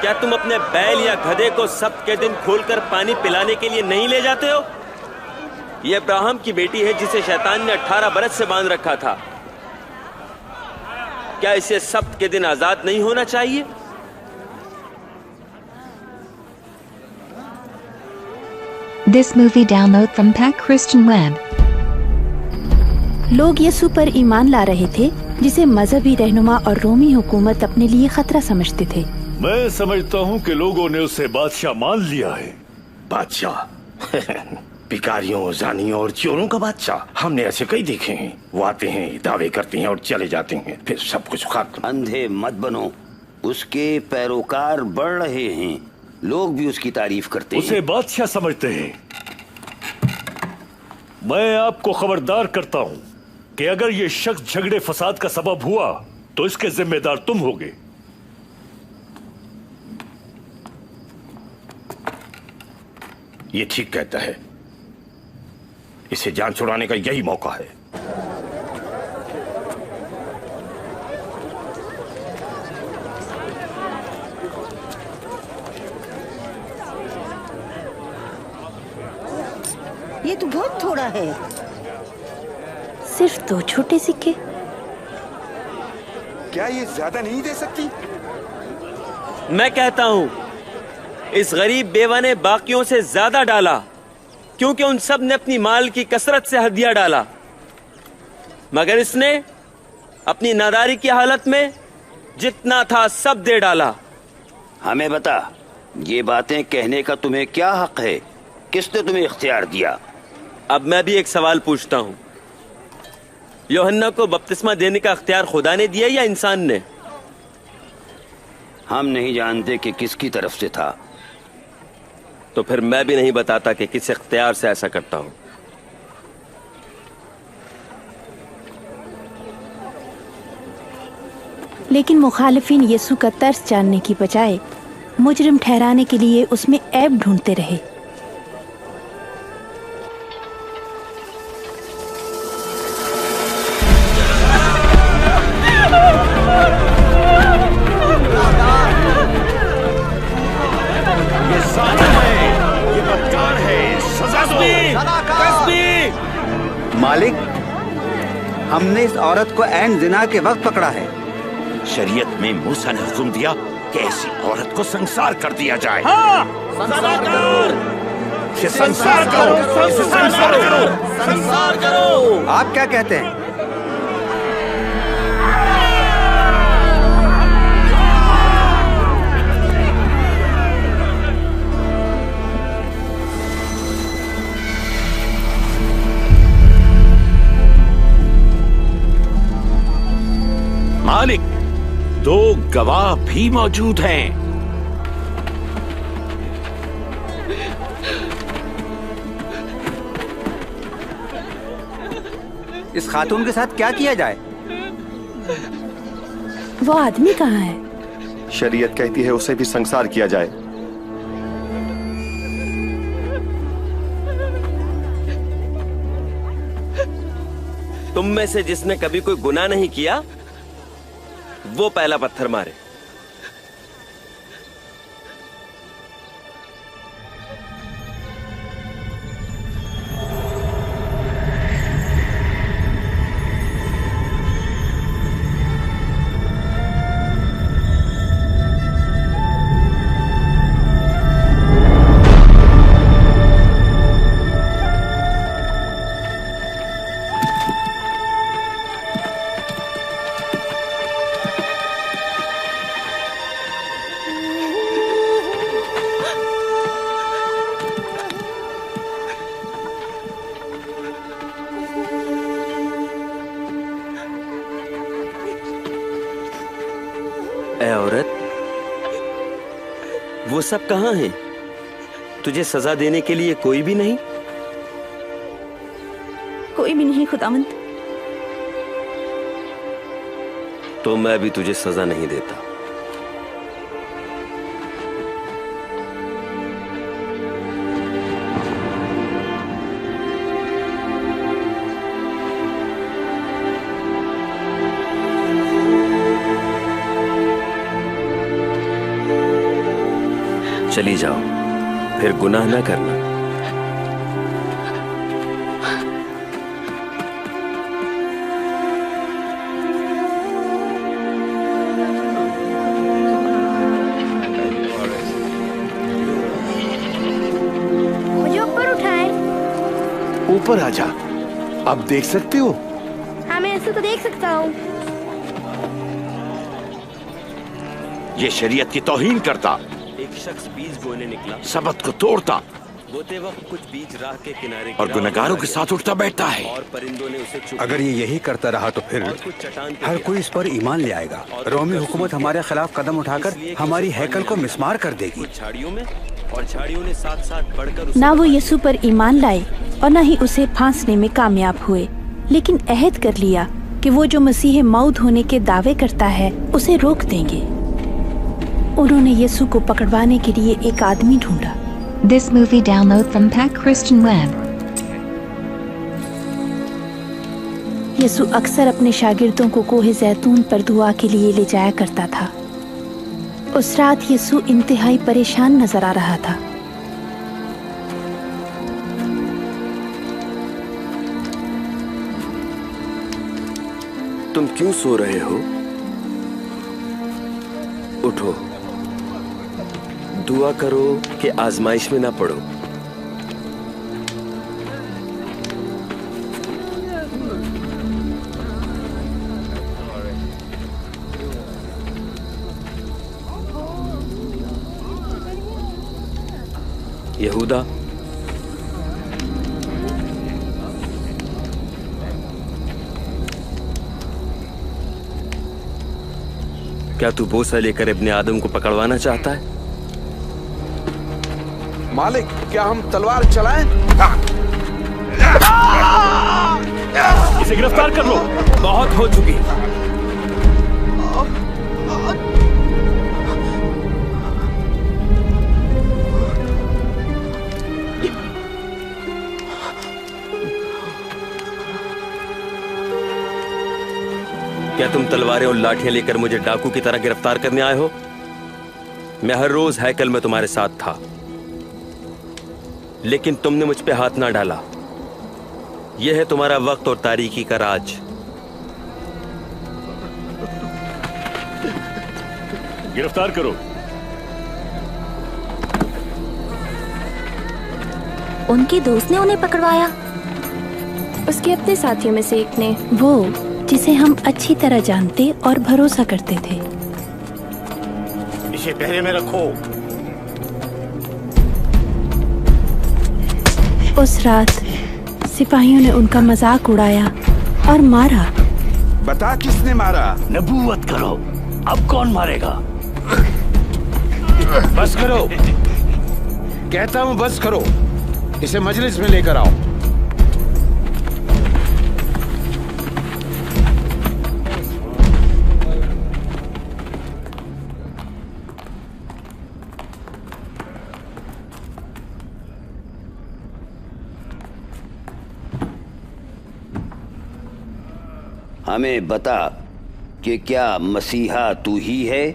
क्या तुम अपने बैल या गधे को सब्त के दिन खोलकर पानी पिलाने के लिए नहीं ले जाते हो? यह अब्राहम की बेटी है जिसे शैतान ने 18 बरस से बांध रखा था। क्या इसे सब्त के दिन आजाद नहीं होना चाहिए? This movie download from Pack Christian Web. लोग यीशु पर ईमान ला रहे थे, जिसे मजहबी रहनुमा और रोमी हुकूमत अपने लिए खतरा समझते थे। मैं समझता हूँ कि लोगों ने उसे बादशाह मान लिया है। बादशाह? भिखारियों, जानियों और चोरों का बादशाह? हमने ऐसे कई देखे हैं। वो आते हैं, दावे करते हैं और चले जाते हैं, फिर सब कुछ खत्म। अंधे मत बनो, उसके पैरोकार बढ़ रहे हैं, लोग भी उसकी तारीफ करते हैं। उसे बादशाह समझते हैं। मैं आपको खबरदार करता हूँ कि अगर ये शख्स झगड़े फसाद का सबब हुआ तो इसके जिम्मेदार तुम होगे। ये ठीक कहता है, इसे जान छुड़ाने का यही मौका है। ये तो बहुत थोड़ा है। सिर्फ 2 छोटे सिक्के। क्या ये ज्यादा नहीं दे सकती? मैं कहता हूं इस गरीब बेवा ने बाकियों से ज्यादा डाला, क्योंकि उन सब ने अपनी माल की कसरत से हदिया डाला, मगर इसने अपनी नादारी की हालत में जितना था सब दे डाला। हमें बता, ये बातें कहने का तुम्हें क्या हक है? किसने तुम्हें इख्तियार दिया? अब मैं भी एक सवाल पूछता हूं, यूहन्ना को बपतिस्मा देने का इख्तियार खुदा ने दिया या इंसान ने? हम नहीं जानते कि किसकी तरफ से था। तो फिर मैं भी नहीं बताता कि किस इख्तियार से ऐसा करता हूं। लेकिन मुखालिफिन यीशु का तर्स जानने की बजाय मुजरिम ठहराने के लिए उसमें ऐब ढूंढते रहे। मालिक, हमने इस औरत को ऐन जिना के वक्त पकड़ा है। शरीयत में मूसा ने हुक्म दिया कि ऐसी औरत को संसार कर दिया जाए। हाँ! संसार करो! संसार करो! संसार करो! संसार करो! आप क्या कहते हैं? मालिक, 2 गवाह भी मौजूद हैं। इस खातून के साथ क्या किया जाए? वो आदमी कहाँ है? शरीयत कहती है उसे भी संसार किया जाए। तुम में से जिसने कभी कोई गुनाह नहीं किया वो पहला पत्थर मारे। ऐ औरत, वो सब कहां हैं? तुझे सजा देने के लिए कोई भी नहीं? कोई भी नहीं खुदावंद। तो मैं भी तुझे सजा नहीं देता। चली जाओ, फिर गुनाह ना करना। मुझे ऊपर उठाए। ऊपर आजा, अब देख सकते हो। हाँ, मैं ऐसे तो देख सकता हूँ। ये शरीयत की तौहीन करता। एक शख्स बीज बोने निकला, सबत को तोड़ता, बोते वक्त कुछ बीज राह के किनारे और गुनहगारों के साथ उठता बैठता है। और परिंदों ने उसे चुप अगर ये यही करता रहा तो फिर हर कोई इस पर ईमान ले आएगा। रोमी हुकूमत हमारे खिलाफ कदम उठाकर हमारी हैकल को मिस्मार कर देगी। झाड़ियों में और झाड़ियों ने साथ साथ बढ़कर ना वो यीशु पर ईमान लाए और न ही उसे फांसने में कामयाब हुए, लेकिन अहद कर लिया कि वो जो मसीह मौत होने के दावे करता है उसे रोक देंगे। उन्होंने यीशु को पकड़वाने के लिए एक आदमी ढूंढा। This movie download from Pack Christian Web. यीशु अक्सर अपने शागिर्दों को कोहे जैतून पर दुआ के लिए ले जाया करता था। उस रात यीशु इंतहाई परेशान नजर आ रहा था। तुम क्यों सो रहे हो? उठो, दुआ करो कि आजमाइश में ना पड़ो। यहूदा, क्या तू बोसा लेकर इब्ने आदम को पकड़वाना चाहता है? मालिक, क्या हम तलवार चलाएं? इसे गिरफ्तार कर लो। बहुत हो चुकी। क्या तुम तलवारें और लाठियां लेकर मुझे डाकू की तरह गिरफ्तार करने आए हो? मैं हर रोज हैकल में तुम्हारे साथ था, लेकिन तुमने मुझ पे हाथ ना डाला। यह है तुम्हारा वक्त और तारीकी का राज। गिरफ्तार करो। उनके दोस्त ने उन्हें पकड़वाया। उसके अपने साथियों में से एक ने, वो जिसे हम अच्छी तरह जानते और भरोसा करते थे। इसे पहरे में रखो। उस रात सिपाहियों ने उनका मजाक उड़ाया और मारा। बता किसने मारा? नबूवत करो, अब कौन मारेगा? बस करो, कहता हूँ बस करो। इसे मजलिस में लेकर आओ। हमें बता कि क्या मसीहा तू ही है?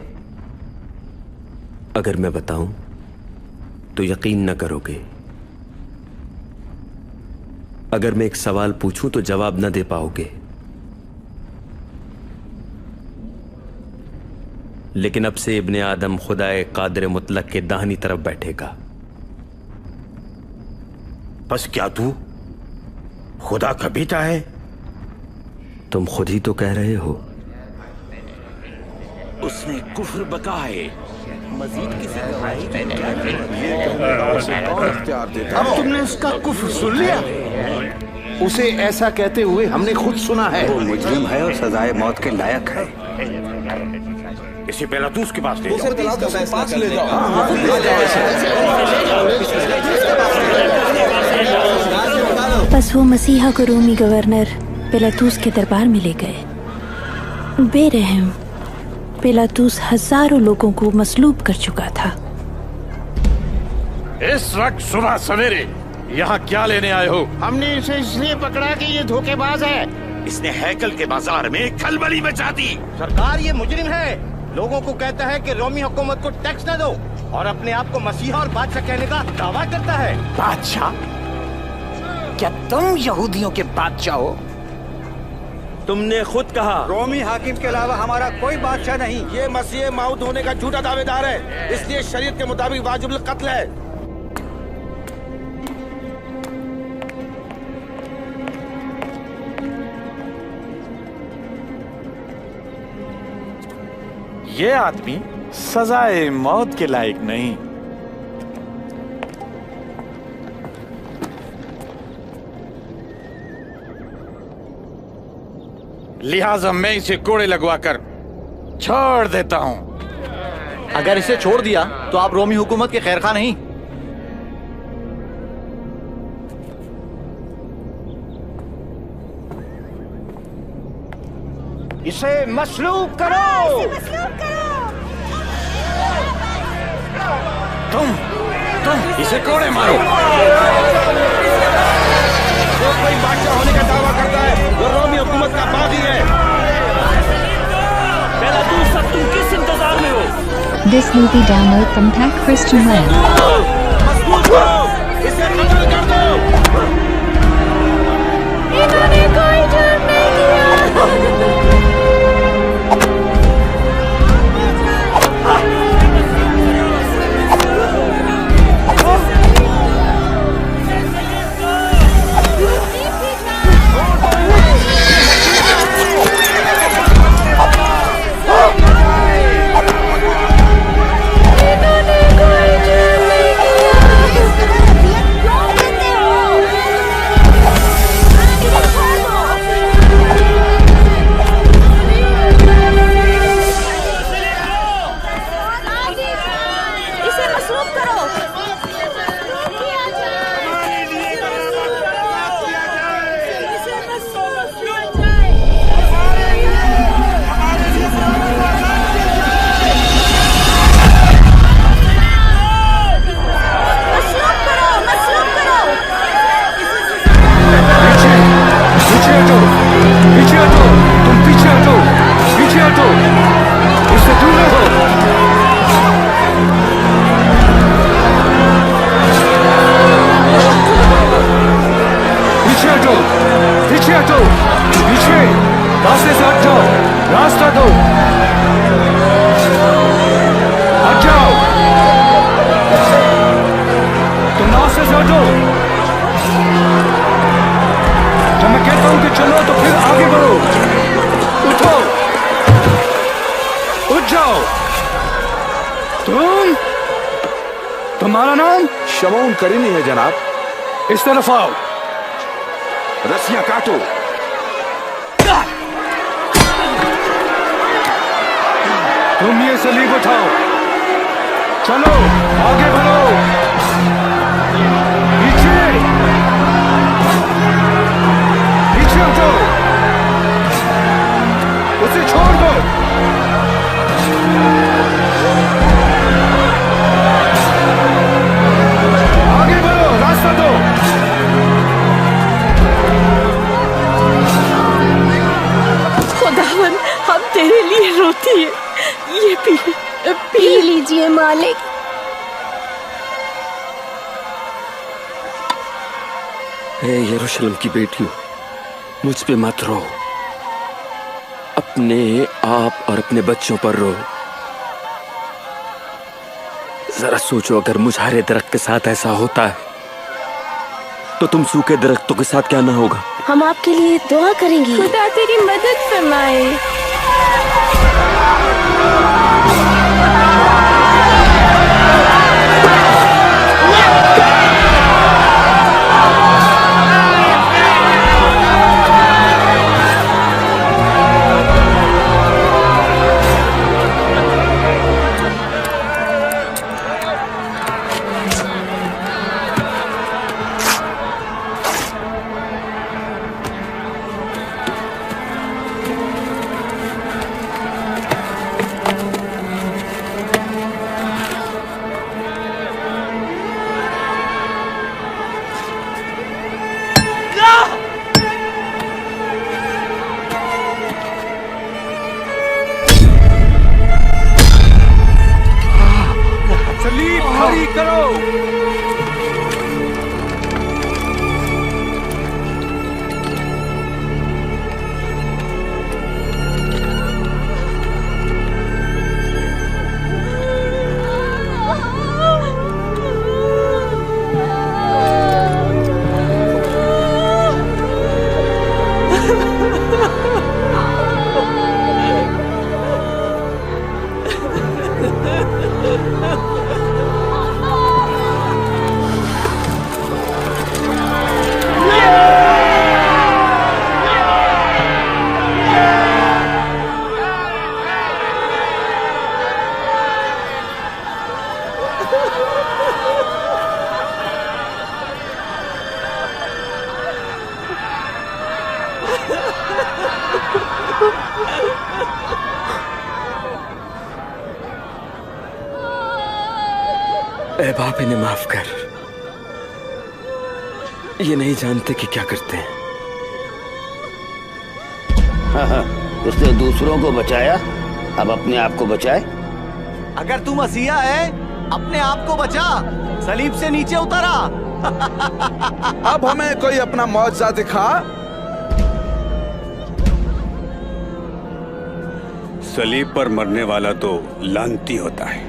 अगर मैं बताऊं तो यकीन न करोगे। अगर मैं एक सवाल पूछूं तो जवाब न दे पाओगे। लेकिन अब से इब्ने आदम खुदाए कादिर मुतलक के दाहिनी तरफ बैठेगा। बस क्या तू खुदा का बेटा है? तुम खुद ही तो कह रहे हो। उसने कुफ्र बका है। मजीद किसी अब तुमने उसका कुफ्र सुन लिया? उसे ऐसा कहते हुए हमने खुद सुना है। वो मुजरिम है और सजाए मौत के लायक है। इसे पिलातूस के पास ले जाओ। बस वो मसीहा को रोमी गवर्नर पिलातूस के दरबार में ले गए। बेरहम पिलातूस हजारों लोगों को मसलूब कर चुका था। इस वक्त सुबह सवेरे यहाँ क्या लेने आए हो? हमने इसे इसलिए पकड़ा कि ये धोखेबाज है। इसने हैकल के बाजार में खलबली मचा दी। सरकार, ये मुजरिम है। लोगों को कहता है कि रोमी हुकूमत को टैक्स न दो और अपने आप को मसीहा और बादशाह कहने का दावा करता है। बादशाह? क्या तुम यहूदियों के बादशाह हो? तुमने खुद कहा रोमी हाकिम के अलावा हमारा कोई बादशाह नहीं। ये मसीह माऊद होने का झूठा दावेदार है, इसलिए शरीयत के मुताबिक वाजिबुल कत्ल है। ये आदमी सजाए मौत के लायक नहीं। लिहाजा मैं इसे कोड़े लगवाकर छोड़ देता हूं। अगर इसे छोड़ दिया तो आप रोमी हुकूमत के खैरखा नहीं। इसे मसलूब करो। तुम इसे कोड़े मारो। जो कोई बादशाह होने का दावा करता है वो रोमी हुकूमत का बागी है। पहला दूसरा, तुम किस इंतजार में हो? This movie download from Pack Christian Web. मजबूत करो, इसे कत्ल कर दो। इन्होंने कोई जुर्म नहीं किया। तुम्हारा नाम? शमौन करीनी है जनाब। इस तरफ आओ। रस्सियां काटो। तुम ये सलीब उठाओ। चलो आगे बढ़ो। पीछे पीछे हटो। उसे छोड़ दो। आगे बढ़ो, रास्ता दो। खुदावन, हम तेरे लिए रोती है। ये पी लीजिए मालिक। हे यरूशलेम की बेटियों, मुझ पे मत रो, अपने आप और अपने बच्चों पर रो। जरा सोचो, अगर मुझारे दरख्त के साथ ऐसा होता है तो तुम सूखे दरख्तों के साथ क्या ना होगा। हम आपके लिए दुआ करेंगी। खुदा तेरी मदद फरमाए। ए बाप, इन्हें माफ कर। ये नहीं जानते कि क्या करते हैं। हाँ, उसने दूसरों को बचाया, अब अपने आप को बचाए। अगर तू मसीहा है, अपने आप को बचा, सलीब से नीचे उतारा। अब हमें कोई अपना मौजज़ा दिखा। सलीब पर मरने वाला तो लानती होता है।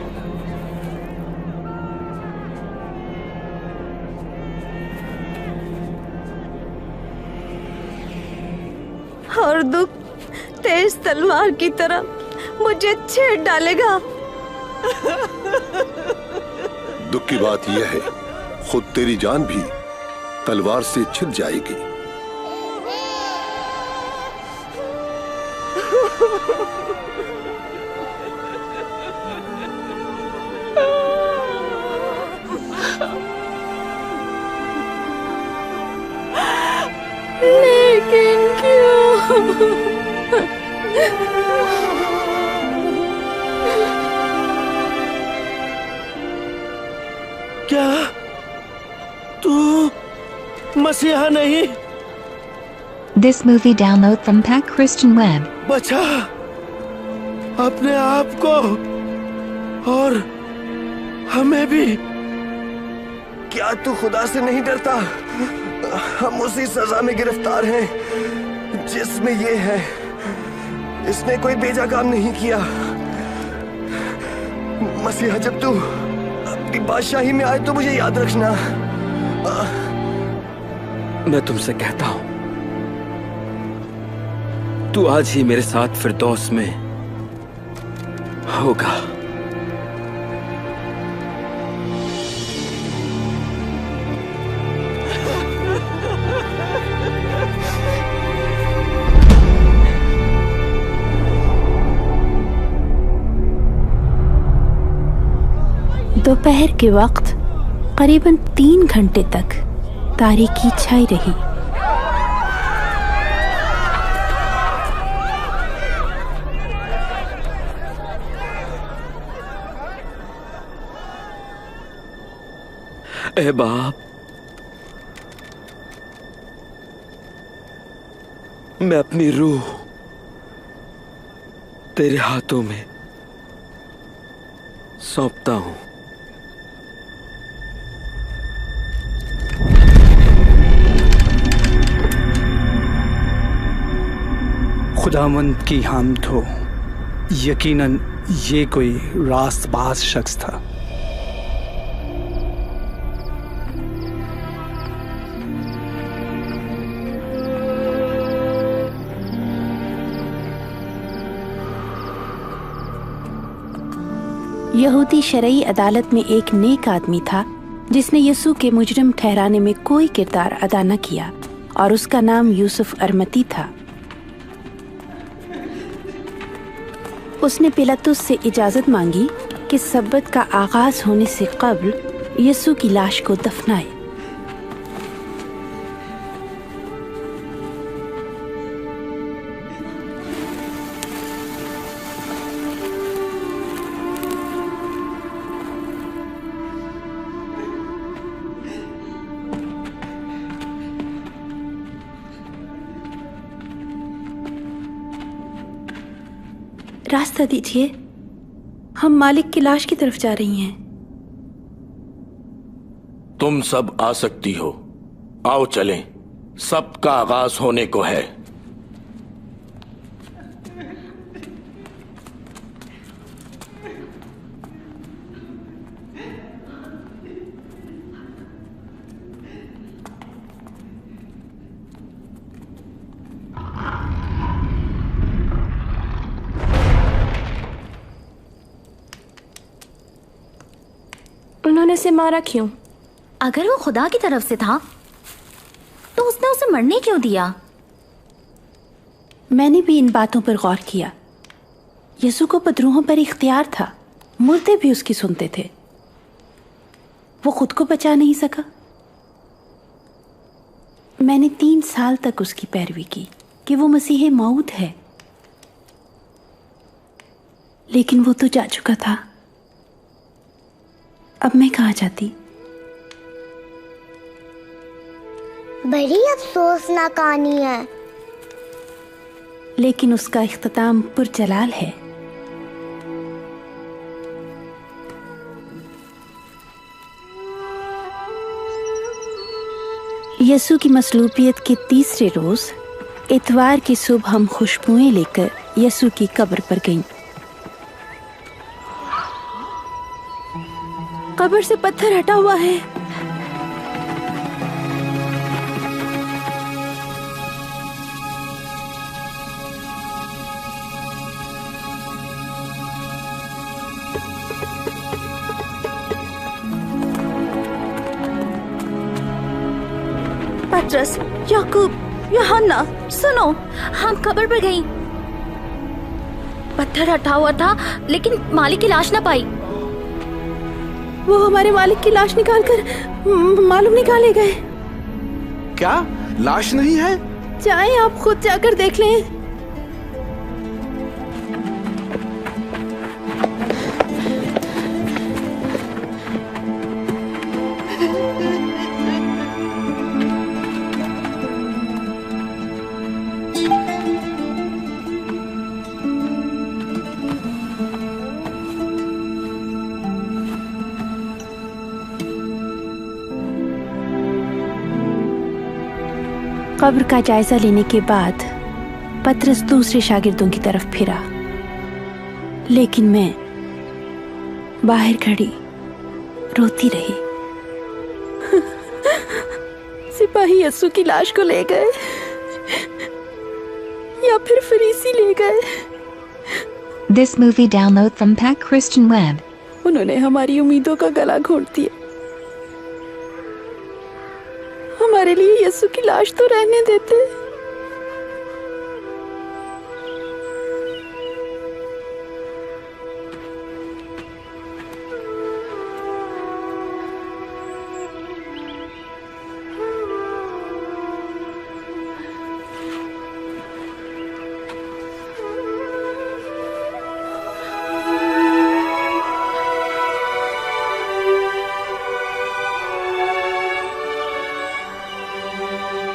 और दुख तेज तलवार की तरह मुझे छेड़ डालेगा। दुख की बात यह है, खुद तेरी जान भी तलवार से छिद जाएगी। लेकिन क्यों? क्या तू मसीहा नहीं? This movie download from Pack Christian Web. बचा अपने आप को और हमें भी। क्या तू खुदा से नहीं डरता? हम उसी सजा में गिरफ्तार हैं जिसमें ये है। इसने कोई बेजा काम नहीं किया। मसीहा, जब तू अपनी बादशाही में आए तो मुझे याद रखना। मैं तुमसे कहता हूं, तू आज ही मेरे साथ फिरदौस में होगा। दोपहर के वक्त करीबन 3 घंटे तक तारीकी छाई रही। ए बाप, मैं अपनी रूह तेरे हाथों में सौंपता हूं। खुदावंद की हामद हो। यकीनन ये कोई रास्तबाज शख्स था। यहूदी शरई अदालत में एक नेक आदमी था जिसने यीशु के मुजरिम ठहराने में कोई किरदार अदा न किया, और उसका नाम यूसुफ अरमती था। उसने पिलातुस से इजाजत मांगी कि सब्बत का आगाज होने से कब्ल यीशु की लाश को दफनाए। रास्ता दीजिए, हम मालिक की लाश की तरफ जा रही हैं। तुम सब आ सकती हो, आओ चलें, सबका आगाज होने को है। उन्होंने उसे मारा क्यों? अगर वो खुदा की तरफ से था तो उसने उसे मरने क्यों दिया? मैंने भी इन बातों पर गौर किया। यीशु को बदरूहों पर इख्तियार था, मुर्दे भी उसकी सुनते थे। वो खुद को बचा नहीं सका। मैंने 3 साल तक उसकी पैरवी की कि वो मसीह मौद है, लेकिन वो तो जा चुका था। अब मैं कहाँ जाती? बड़ी अफसोसनाक कहानी है, लेकिन उसका इख्तिताम पुरजलाल है। यसु की मसलूबियत के तीसरे रोज इतवार की सुबह हम खुशबुएं लेकर यसु की कब्र पर गईं। कब्र से पत्थर हटा हुआ है। पतरस, याकूब, यूहन्ना, सुनो, हम कब्र पर गई। पत्थर हटा हुआ था लेकिन मालिक की लाश ना पाई। वो हमारे मालिक की लाश निकालकर मालूम निकाले गए। क्या लाश नहीं है? जाएं, आप खुद जाकर देख लें। कब्र का जायजा लेने के बाद पतरस दूसरे शागिर्दों की तरफ फिरा, लेकिन मैं बाहर खड़ी रोती रही। सिपाही यसु की लाश को ले गए या फिर फरीसी ले गए। This movie download from Pack Christian Web. उन्होंने हमारी उम्मीदों का गला घोंट दिया। हमारे लिए यसु की लाश तो रहने देते।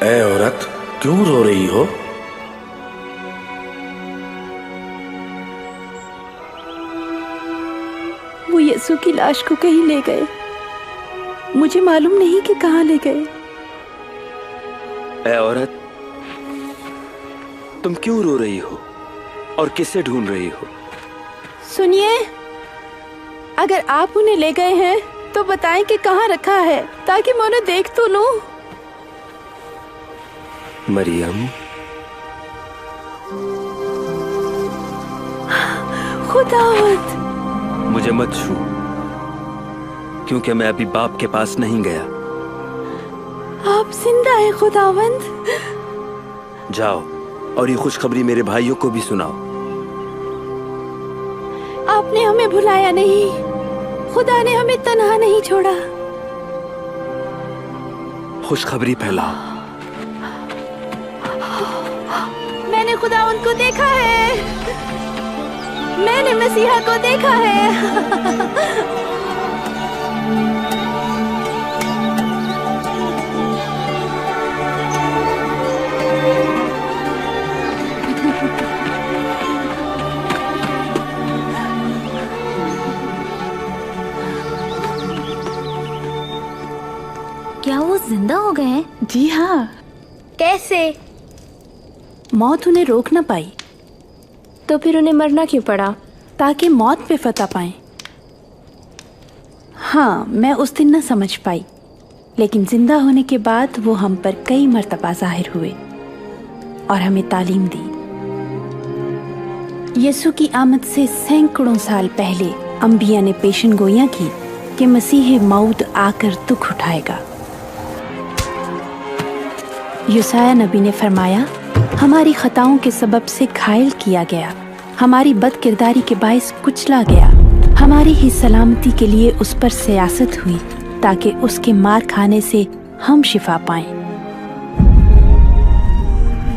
ऐ औरत, क्यों रो रही हो? वो यसु की लाश को कहीं ले गए। मुझे मालूम नहीं कि कहाँ ले गए। ऐ औरत, तुम क्यों रो रही हो और किसे ढूंढ रही हो? सुनिए, अगर आप उन्हें ले गए हैं तो बताएं कि कहाँ रखा है, ताकि मैं उन्हें देख तो लूं। मरियम, खुदावंद, मुझे मत छू, क्योंकि मैं अभी बाप के पास नहीं गया। आप जिंदा हैं खुदावंद। जाओ और ये खुशखबरी मेरे भाइयों को भी सुनाओ। आपने हमें भुलाया नहीं, खुदा ने हमें तन्हा नहीं छोड़ा। खुशखबरी फैलाओ। मैंने खुदावंद को देखा है, मैंने मसीहा को देखा है। क्या वो जिंदा हो गए? जी हाँ। कैसे? मौत उन्हें रोक न पाई। तो फिर उन्हें मरना क्यों पड़ा? ताकि मौत पे फतह पाएं। हाँ, मैं उस दिन न समझ पाई, लेकिन जिंदा होने के बाद वो हम पर कई मर्तबा जाहिर हुए और हमें तालीम दी। यसु की आमद से सैकड़ों साल पहले अंबिया ने पेशन गोइयां की कि मसीह मौद आकर दुख उठाएगा। यूसाया नबी ने फरमाया, हमारी खताओं के सबब से घायल किया गया, हमारी बदकिरदारी के बायस कुचला गया, हमारी ही सलामती के लिए उस पर सियासत हुई, ताकि उसके मार खाने से हम शिफा पाएं।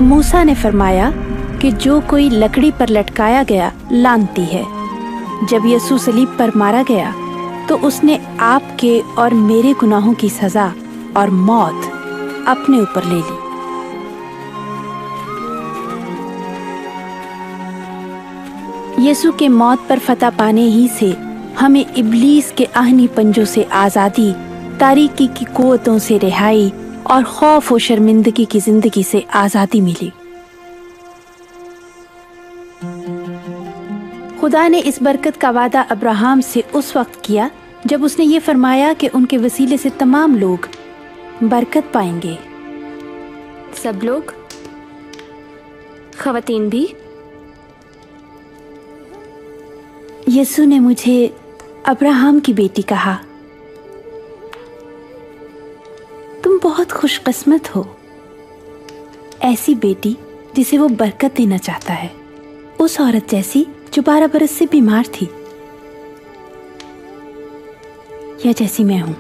मूसा ने फरमाया कि जो कोई लकड़ी पर लटकाया गया लानती है, जब यीशु सलीब पर मारा गया तो उसने आपके और मेरे गुनाहों की सजा और मौत अपने ऊपर ले ली। यीशु के मौत पर फतह पाने ही से हमें इब्लीस के आहनी पंजों से आजादी, तारीकी की कुव्वतों से रिहाई और खौफ और शर्मिंदगी की जिंदगी से आजादी मिली। खुदा ने इस बरकत का वादा अब्राहम से उस वक्त किया जब उसने ये फरमाया कि उनके वसीले से तमाम लोग बरकत पाएंगे। सब लोग, ख़वातीन भी? यीशु ने मुझे अब्राहम की बेटी कहा। तुम बहुत खुशकिस्मत हो, ऐसी बेटी जिसे वो बरकत देना चाहता है, उस औरत जैसी जो 12 बरस से बीमार थी, या जैसी मैं हूं।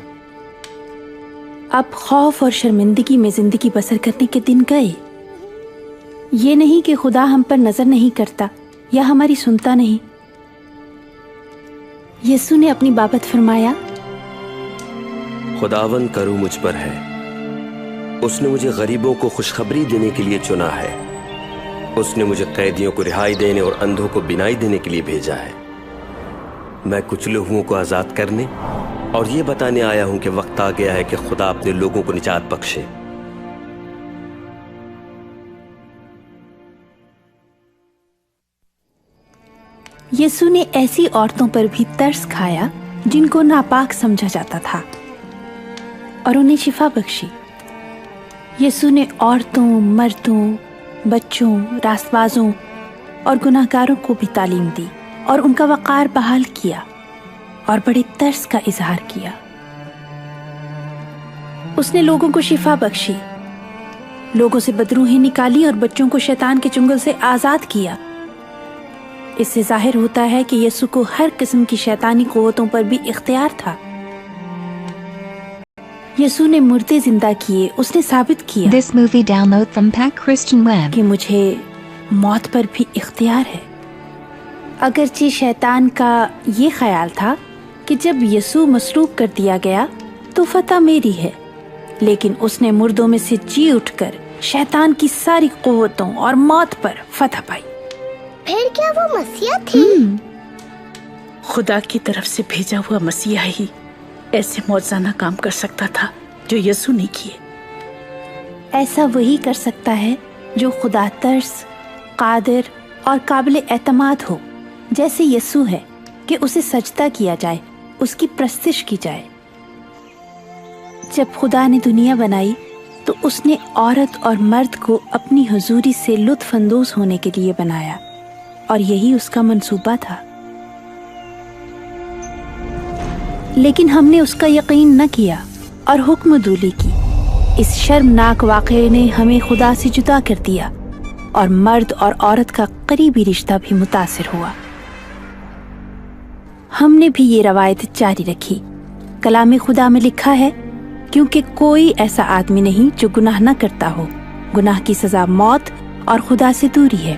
अब खौफ और शर्मिंदगी में जिंदगी बसर करने के दिन गए। ये नहीं कि खुदा हम पर नजर नहीं करता या हमारी सुनता नहीं। यीशु ने अपनी बाबत फरमाया, खुदावन करू मुझ पर है, उसने मुझे गरीबों को खुशखबरी देने के लिए चुना है। उसने मुझे कैदियों को रिहाई देने और अंधों को बिनाई देने के लिए भेजा है। मैं कुचले हुओं को आजाद करने और ये बताने आया हूं कि वक्त आ गया है कि खुदा अपने लोगों को निजात बख्शे। यीशु ने ऐसी औरतों पर भी तरस खाया जिनको नापाक समझा जाता था और उन्हें शिफा बख्शी। यीशु ने औरतों, मर्दों, बच्चों, रास्तबाजों और गुनाहगारों को भी तालीम दी और उनका वक़ार बहाल किया और बड़े तरस का इजहार किया। उसने लोगों को शिफा बख्शी, लोगों से बदरूहें निकाली और बच्चों को शैतान के चुंगल से आजाद किया। इससे जाहिर होता है कि यीशु को हर किस्म की शैतानी कुव्वतों पर भी इख्तियार था। यीशु ने मुर्दे जिंदा किए। उसने साबित किया This movie download from Pack Christian Web कि मुझे मौत पर भी इख्तियार है। अगरचे शैतान का ये ख्याल था कि जब यीशु मसलूब कर दिया गया तो फतह मेरी है, लेकिन उसने मुर्दों में से जी उठकर शैतान की सारी कुव्वतों और मौत पर फतह पाई। फिर क्या वो मसीहा थी? खुदा की तरफ से भेजा हुआ मसीहा ही ऐसे मौजज़ाना काम कर सकता था जो यीशु ने किए। ऐसा वही कर सकता है जो खुदा तरस, कादिर और काबिल एतमाद हो, जैसे यीशु है कि उसे सजदा किया जाए, उसकी प्रस्तिश की जाए। जब खुदा ने दुनिया बनाई तो उसने औरत और मर्द को अपनी हुजूरी से लुत्फ अंदोज होने के लिए बनाया और यही उसका मंसूबा था। लेकिन हमने उसका यकीन न किया और हुक्म दूली की। इस शर्मनाक वाक़ये ने हमें खुदा से जुदा कर दिया और मर्द और औरत का करीबी रिश्ता भी मुतासिर हुआ। हमने भी ये रवायत जारी रखी। कलाम खुदा में लिखा है, क्योंकि कोई ऐसा आदमी नहीं जो गुनाह न करता हो, गुनाह की सजा मौत और खुदा से दूरी है।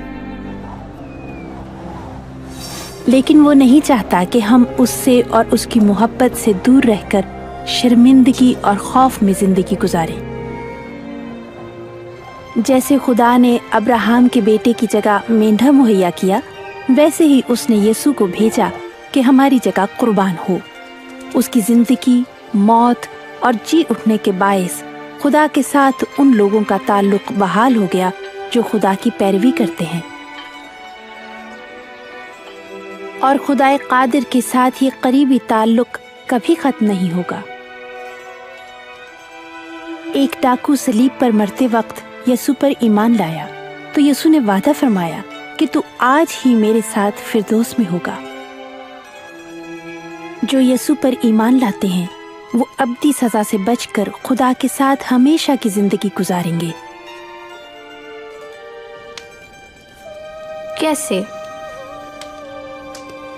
लेकिन वो नहीं चाहता कि हम उससे और उसकी मोहब्बत से दूर रहकर शर्मिंदगी और खौफ में जिंदगी गुजारें। जैसे खुदा ने अब्राहम के बेटे की जगह मेंढा मुहैया किया, वैसे ही उसने यीशु को भेजा कि हमारी जगह कुर्बान हो। उसकी जिंदगी, मौत और जी उठने के बायस खुदा के साथ उन लोगों का ताल्लुक बहाल हो गया जो खुदा की पैरवी करते हैं, और खुदाए कादिर के साथ ये करीबी ताल्लुक कभी खत्म नहीं होगा। एक डाकू सलीब पर मरते वक्त यीशु पर ईमान लाया तो यीशु ने वादा फरमाया कि तू आज ही मेरे साथ फिरदौस में होगा। जो यीशु पर ईमान लाते हैं वो अब्दी सजा से बचकर खुदा के साथ हमेशा की जिंदगी गुजारेंगे। कैसे?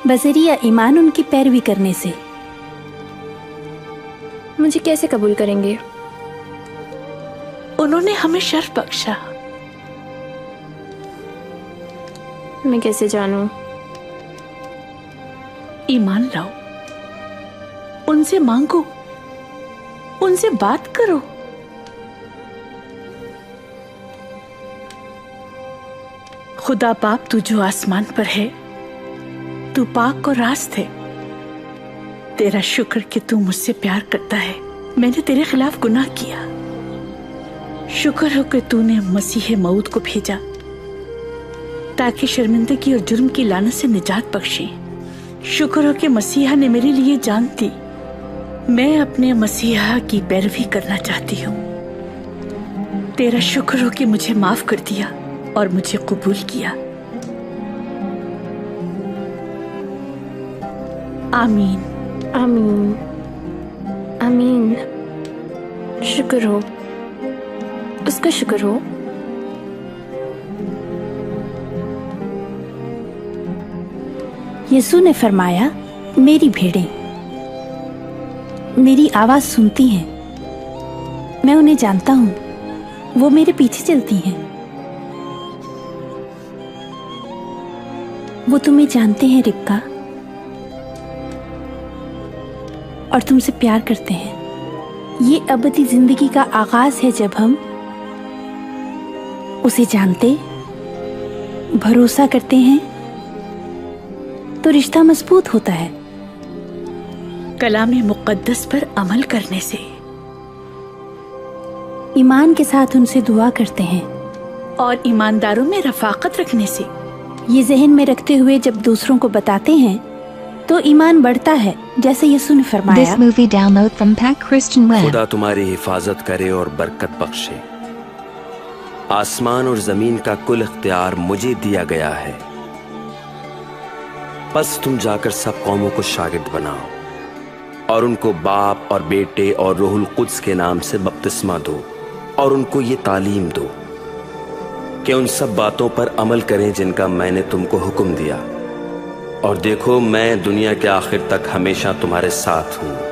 बजरिया ईमान उनकी पैरवी करने से। मुझे कैसे कबूल करेंगे? उन्होंने हमें शर्फ बख्शा। मैं कैसे जानूं? ईमान लाओ, उनसे मांगो, उनसे बात करो। खुदा बाप, तू जो आसमान पर है, तू पाक और रास्त है। तेरा शुक्र कि तू मुझसे प्यार करता है। मैंने तेरे खिलाफ गुनाह किया। शुक्र हो कि तूने मसीह मऊद को भेजा ताकि शर्मिंदगी और जुर्म की लानत से निजात बख्शे। शुक्र हो कि मसीहा ने मेरे लिए जान दी। मैं अपने मसीहा की पैरवी करना चाहती हूँ। तेरा शुक्र हो कि मुझे माफ कर दिया और मुझे कबूल किया। आमीन आमीन आमीन। शुक्र हो, उसका शुक्र हो। यीशु ने फरमाया, मेरी भेड़ें मेरी आवाज सुनती हैं, मैं उन्हें जानता हूं, वो मेरे पीछे चलती हैं। वो तुम्हें जानते हैं रिबका, और तुमसे प्यार करते हैं। ये अबदी जिंदगी का आगाज है जब हम उसे जानते, भरोसा करते हैं, तो रिश्ता मजबूत होता है। कलाम मुक़द्दस पर अमल करने से, ईमान के साथ उनसे दुआ करते हैं और ईमानदारों में रफाकत रखने से। ये जहन में रखते हुए जब दूसरों को बताते हैं तो ईमान बढ़ता है, जैसे यीशु ने फरमाया। This movie download from Pack Christian Web. खुदा तुम्हारी हिफाजत करे और बरकत बख्शे। आसमान और जमीन का कुल इख्तियार मुझे दिया गया है, बस तुम जाकर सब कौमों को शागिर्द बनाओ और उनको बाप और बेटे और रूहुल कुद्स के नाम से बपतिस्मा दो और उनको ये तालीम दो कि उन सब बातों पर अमल करें जिनका मैंने तुमको हुक्म दिया। और देखो, मैं दुनिया के आखिर तक हमेशा तुम्हारे साथ हूं।